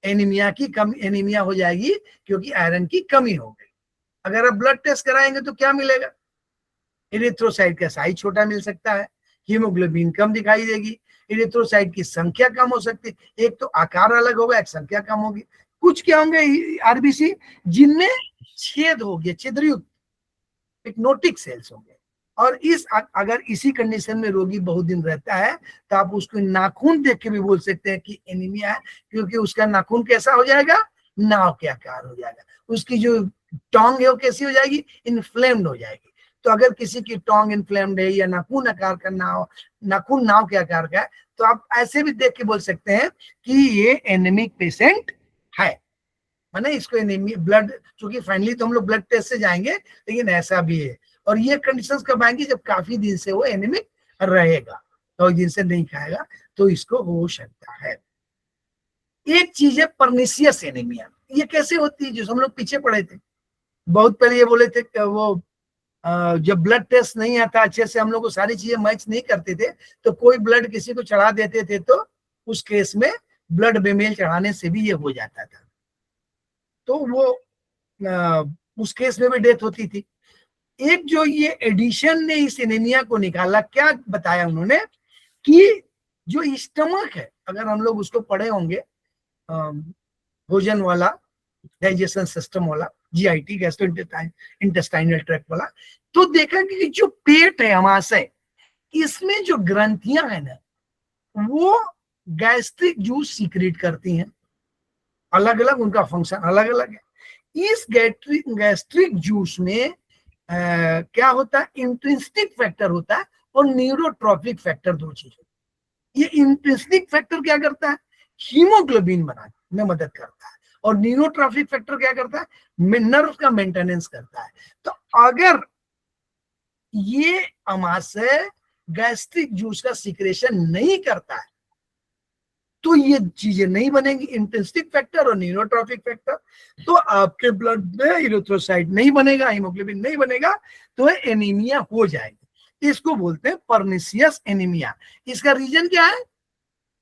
एनीमिया हो जाएगी, क्योंकि आयरन की कमी हो गई। अगर आप ब्लड टेस्ट कराएंगे तो क्या मिलेगा? एरिथ्रोसाइट का साइज छोटा मिल सकता है, हीमोग्लोबिन कम दिखाई देगी, इरिथ्रोसाइट की संख्या कम हो सकती है। एक तो आकार अलग होगा, एक संख्या कम होगी। कुछ क्या होंगे आरबीसी जिनमें छेद हो गया, छिद्रयुक्त पिक्नोटिक सेल्स होंगे। और अगर इसी कंडीशन में रोगी बहुत दिन रहता है तो आप उसको नाखून देख के भी बोल सकते हैं कि एनीमिया है, क्योंकि उसका नाखून कैसा हो जाएगा, नाव के आकार हो जाएगा। उसकी जो टोंग है वो कैसी हो जाएगी, इन्फ्लेम्ड हो जाएगी। तो अगर किसी की टोंग इन्फ्लेम्ड है या नाखून आकार का नाखून नाव के आकार का है, तो आप ऐसे भी देख के बोल सकते हैं कि ये एनीमिक पेशेंट है। माने इसको एनीमिया ब्लड, क्योंकि फाइनली तो हम लोग ब्लड टेस्ट से जाएंगे, लेकिन ऐसा भी है। और ये कंडीशंस कब आएंगी, जब काफी दिन से वो एनीमिक रहेगा, तो दिन से नहीं खाएगा तो इसको हो सकता है। एक चीज है परनिशियस एनीमिया। ये कैसे होती है, जो हम लोग पीछे पढ़े थे बहुत पहले, ये बोले थे कि वो जब ब्लड टेस्ट नहीं आता अच्छे से, हम लोग को सारी चीजें मैच नहीं करते थे, तो कोई ब्लड किसी को चढ़ा देते थे, तो उस केस में ब्लड बेमेल चढ़ाने से भी ये हो जाता था, तो वो उस केस में भी डेथ होती थी। एक जो ये एडिशन ने इस एनीमिया को निकाला, क्या बताया उन्होंने कि जो स्टमक है, अगर हम लोग उसको पढ़े होंगे भोजन वाला, डाइजेशन सिस्टम वाला, जीआईटी गैस्ट्रो इंटेस्टाइनल ट्रैक्ट वाला, तो देखा कि जो पेट है हमाशय, इसमें जो ग्रंथियां है ना, वो गैस्ट्रिक जूस सीक्रेट करती हैं। अलग अलग उनका फंक्शन अलग अलग है। इस गैस्ट्रिक जूस में क्या होता है, इंट्रिंसिक फैक्टर होता है और न्यूरोट्रॉपिक फैक्टर, दो चीज। ये इंट्रिंसिक फैक्टर क्या करता है, हीमोग्लोबिन बनाने में मदद करता है, और न्यूरोट्रॉपिक फैक्टर क्या करता है, नर्व का मेंटेनेंस करता है। तो अगर ये अमाशय गैस्ट्रिक जूस का सिक्रेशन नहीं करता है, तो ये चीजें नहीं बनेंगी, इंट्रिंसिक फैक्टर और न्यूरोट्रॉपिक फैक्टर। तो आपके ब्लड में इरिथ्रोसाइट नहीं बनेगा, हीमोग्लोबिन नहीं बनेगा, तो एनीमिया हो जाएगी। इसको बोलते हैं परनिशियस एनीमिया। इसका रीजन क्या है,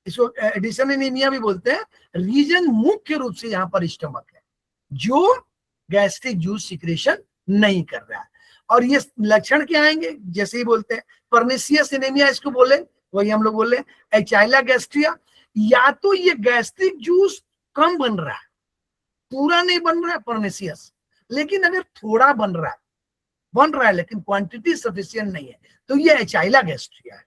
इसको एडिशन एनीमिया भी बोलते हैं। रीजन मुख्य रूप से यहाँ पर स्टमक है, जो गैस्ट्रिक जूस सिक्रेशन नहीं कर रहा है। और ये लक्षण क्या आएंगे, जैसे ही बोलते हैं परनिशियस एनीमिया, इसको बोले वही हम लोग बोले एचाइला गैस्ट्रिया। या तो ये गैस्ट्रिक जूस कम बन रहा है, पूरा नहीं बन रहा है परनिशियस, लेकिन अगर थोड़ा बन रहा है लेकिन क्वांटिटी सफिशिएंट नहीं है, तो ये एचाइला गैस्ट्रिया है।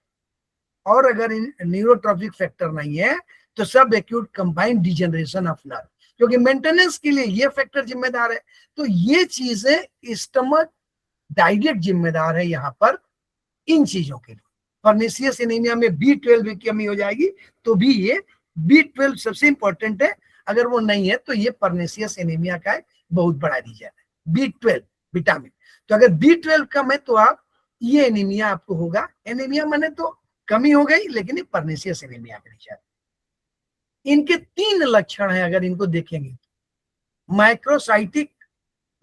और अगर न्यूरोट्रॉपिक फैक्टर नहीं है, तो सब acute combined degeneration of nerve, क्योंकि मेंटेनेंस के लिए ये फैक्टर जिम्मेदार है। तो ये चीजें स्टमक डायरेक्ट जिम्मेदार है यहाँ पर इन चीजों के लिए। परनिशियस एनीमिया में B12 की कमी हो जाएगी, तो भी ये B12 सबसे इंपॉर्टेंट है। अगर वो नहीं है तो ये परनिशियस एनीमिया का एक बहुत बड़ा रीजन है, B12 विटामिन। तो अगर B12 कम है तो आप ये एनीमिया आपको होगा। एनीमिया माने तो कमी हो गई, लेकिन ये परनिशियस एनीमिया का रीजन। इनके 3 लक्षण है, अगर इनको देखेंगे, माइक्रोसाइटिक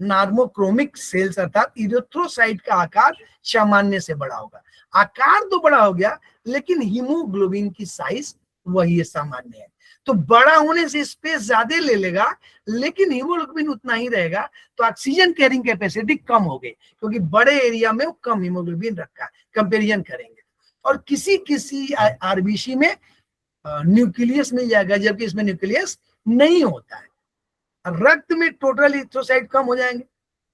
नार्मोक्रोमिक सेल्स, अर्थात इरिथ्रोसाइट का आकार सामान्य से बड़ा होगा। आकार तो बड़ा हो गया, लेकिन हीमोग्लोबिन की साइज वही सामान्य है। तो बड़ा होने से स्पेस ज्यादा ले लेगा, लेकिन हीमोग्लोबिन उतना ही रहेगा, तो ऑक्सीजन कैरिंग कैपेसिटी कम हो गई, क्योंकि बड़े एरिया में वो कम हीमोग्लोबिन रखा है कंपेरिजन करेंगे। और किसी आरबीसी में न्यूक्लियस मिल जाएगा, जबकि इसमें न्यूक्लियस नहीं होता है। रक्त में टोटल इरिथ्रोसाइट कम हो जाएंगे,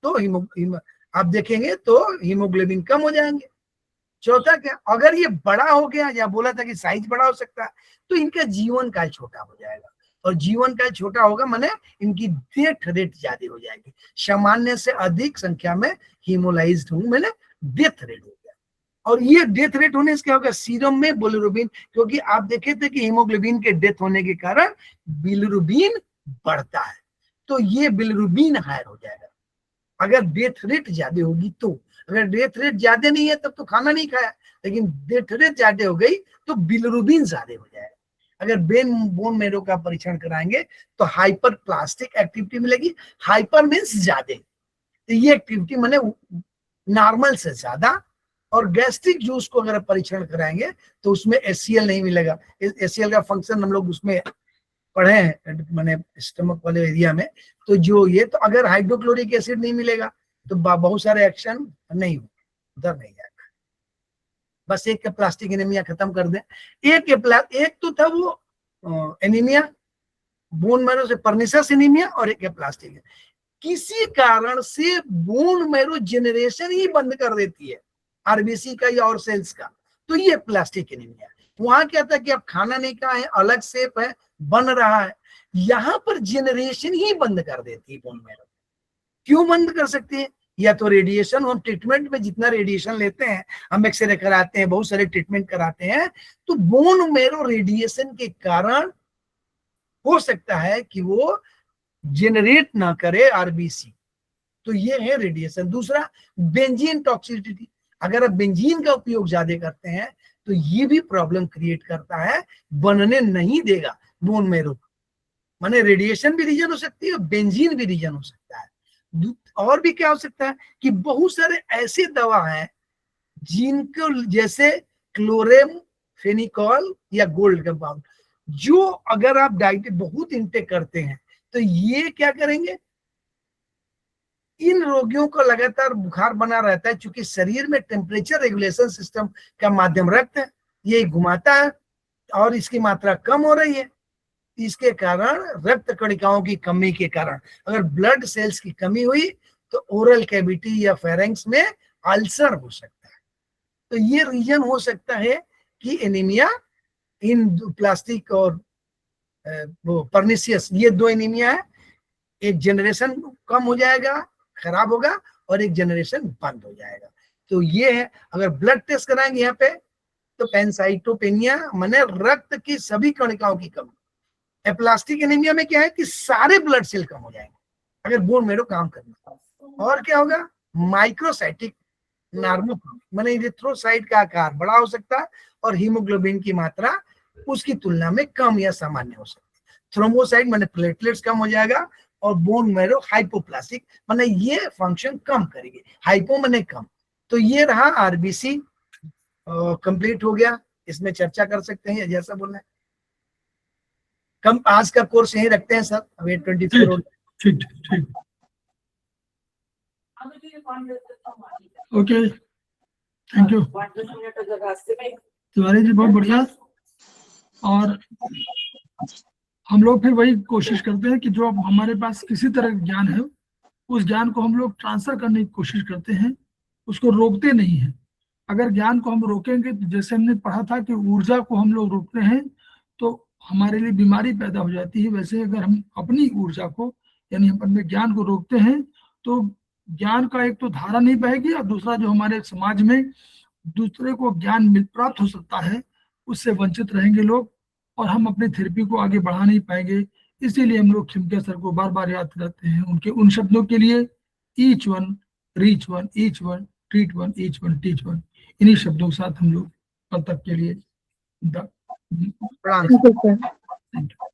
तो आप देखेंगे तो हीमोग्लोबिन कम हो जाएंगे। चौथा क्या, अगर ये बड़ा हो गया, या बोला था कि साइज बड़ा हो सकता है, तो इनका जीवन काल छोटा हो जाएगा। और जीवन काल छोटा होगा माने इनकी डेथ रेट ज्यादा हो जाएगी, सामान्य से अधिक संख्या में हीमोलाइज्ड होंगे, मैंने डेथ रेट हो गया। और ये डेथ रेट होने से क्या होगा, सीरम में बिलिरुबिन, क्योंकि आप देखे थे कि हीमोग्लोबिन के डेथ होने के कारण बिलिरुबिन बढ़ता है, तो ये बिलिरुबिन हायर हो जाएगा अगर डेथ रेट ज्यादा होगी। तो अगर डेथ रेट ज्यादा नहीं है तब तो खाना नहीं खाया, लेकिन डेथ रेट ज्यादा हो गई तो बिलिरुबिन ज्यादा हो जाएगा। अगर बोन मेरो का परीक्षण कराएंगे तो हाइपर प्लास्टिक एक्टिविटी मिलेगी। हाइपर मीन्स ज्यादा, तो ये एक्टिविटी माने नॉर्मल से ज्यादा। और गैस्ट्रिक जूस को अगर परीक्षण कराएंगे तो उसमें HCl नहीं मिलेगा। HCl का फंक्शन हम लोग उसमें पढ़े हैं, मैंने स्टमक वाले एरिया में। तो जो ये, तो अगर हाइड्रोक्लोरिक एसिड नहीं मिलेगा तो बहुत सारे एक्शन नहीं होंगे, उधर नहीं जाएगा। बस एक का प्लास्टिक एनीमिया खत्म कर दें। एक तो था वो एनीमिया बोन मैरो से परनिशियस एनीमिया, और एक प्लास्टिक है। किसी कारण से बोन मैरो जनरेशन ही बंद कर देती है आरबीसी का या और सेल्स का, तो ये प्लास्टिक एनीमिया। वहां क्या था कि अब खाना नहीं खाए, अलग शेप है, बन रहा है, यहां पर जनरेशन ही बंद कर देती है बोन मैरो। क्यों बंद कर सकती है? या तो रेडिएशन, हम ट्रीटमेंट में जितना रेडिएशन लेते हैं, हम एक्सरे कराते हैं, बहुत सारे ट्रीटमेंट कराते हैं, तो बोन मैरो रेडिएशन के कारण हो सकता है कि वो जेनरेट ना करे आरबीसी, तो ये है रेडिएशन। दूसरा बेंजीन टॉक्सिसिटी, अगर आप बेंजीन का उपयोग ज्यादा करते हैं तो ये भी प्रॉब्लम क्रिएट करता है, बनने नहीं देगा बोन मैरो। माने रेडिएशन भी रीजन हो सकती है, बेंजीन भी रीजन हो सकता है। और भी क्या हो सकता है कि बहुत सारे ऐसे दवा हैं जिनको, जैसे क्लोरेम फेनिकॉल या गोल्ड कंपाउंड, जो अगर आप डाइट बहुत इंटेक करते हैं तो ये क्या करेंगे, इन रोगियों को लगातार बुखार बना रहता है, क्योंकि शरीर में टेम्परेचर रेगुलेशन सिस्टम का माध्यम रक्त है, ये घुमाता है और इसकी मात्रा कम हो रही है। इसके कारण रक्त कणिकाओं की कमी के कारण अगर ब्लड सेल्स की कमी हुई तो ओरल कैविटी या फेरेंक्स में अल्सर हो सकता है। तो ये रीजन हो सकता है कि एनीमिया इन प्लास्टिक और वो परनिशियस, ये दो एनीमिया है, एक जनरेशन कम हो जाएगा, खराब होगा, और एक जनरेशन बंद हो जाएगा। तो ये है, अगर ब्लड टेस्ट कराएंगे यहाँ पे तो पैनसाइटोपेनिया माने रक्त की सभी कणिकाओं की कमी। एप्लास्टिक एनीमिया में क्या है कि सारे ब्लड सेल कम हो जाएंगे अगर बोन मैरो काम करना। और क्या होगा, माइक्रोसाइटिक नार्मोग्लोबिन माने इरिथ्रोसाइट का आकार बड़ा हो सकता है और हीमोग्लोबिन की मात्रा उसकी तुलना में कम या सामान्य हो सकती है। थ्रोम्बोसाइट माने प्लेटलेट्स कम हो जाएगा, और बोन मैरो हाइपोप्लास्टिक माने ये फंक्शन कम करेगी, हाइपो माने कम। तो ये रहा आरबीसी कंप्लीट हो गया, इसमें चर्चा कर सकते हैं जैसा बोलना है। कम आज का कोर्स यही रखते हैं सर, अभी 24 ठीक ठीक okay, thank you Tiwari ji, बहुत बढ़िया। और हम लोग फिर वही कोशिश करते हैं कि जो हमारे पास किसी तरह का ज्ञान है उस ज्ञान को हम लोग ट्रांसफर करने की कोशिश करते हैं, उसको रोकते नहीं हैं। अगर ज्ञान को हम रोकेंगे तो जैसे हमने पढ़ा था कि ऊर्जा को हम लोग रोकते हैं तो हमारे लिए बीमारी पैदा हो जाती है, वैसे अगर हम अपनी ऊर्जा को यानी हम अपने ज्ञान को रोकते हैं तो ज्ञान का एक तो धारा नहीं बहेगी, और दूसरा जो हमारे समाज में दूसरे को ज्ञान प्राप्त हो सकता है उससे वंचित रहेंगे लोग, और हम अपनी थेरेपी को आगे बढ़ा नहीं पाएंगे। इसीलिए हम लोग खिमके सर को बार बार याद करते हैं उनके उन शब्दों के लिए, each one reach one, each one treat one, each one teach one. इन्हीं शब्दों के साथ हम लोग कल तक के लिए प्रणाम। ठीक है सर। Thank you.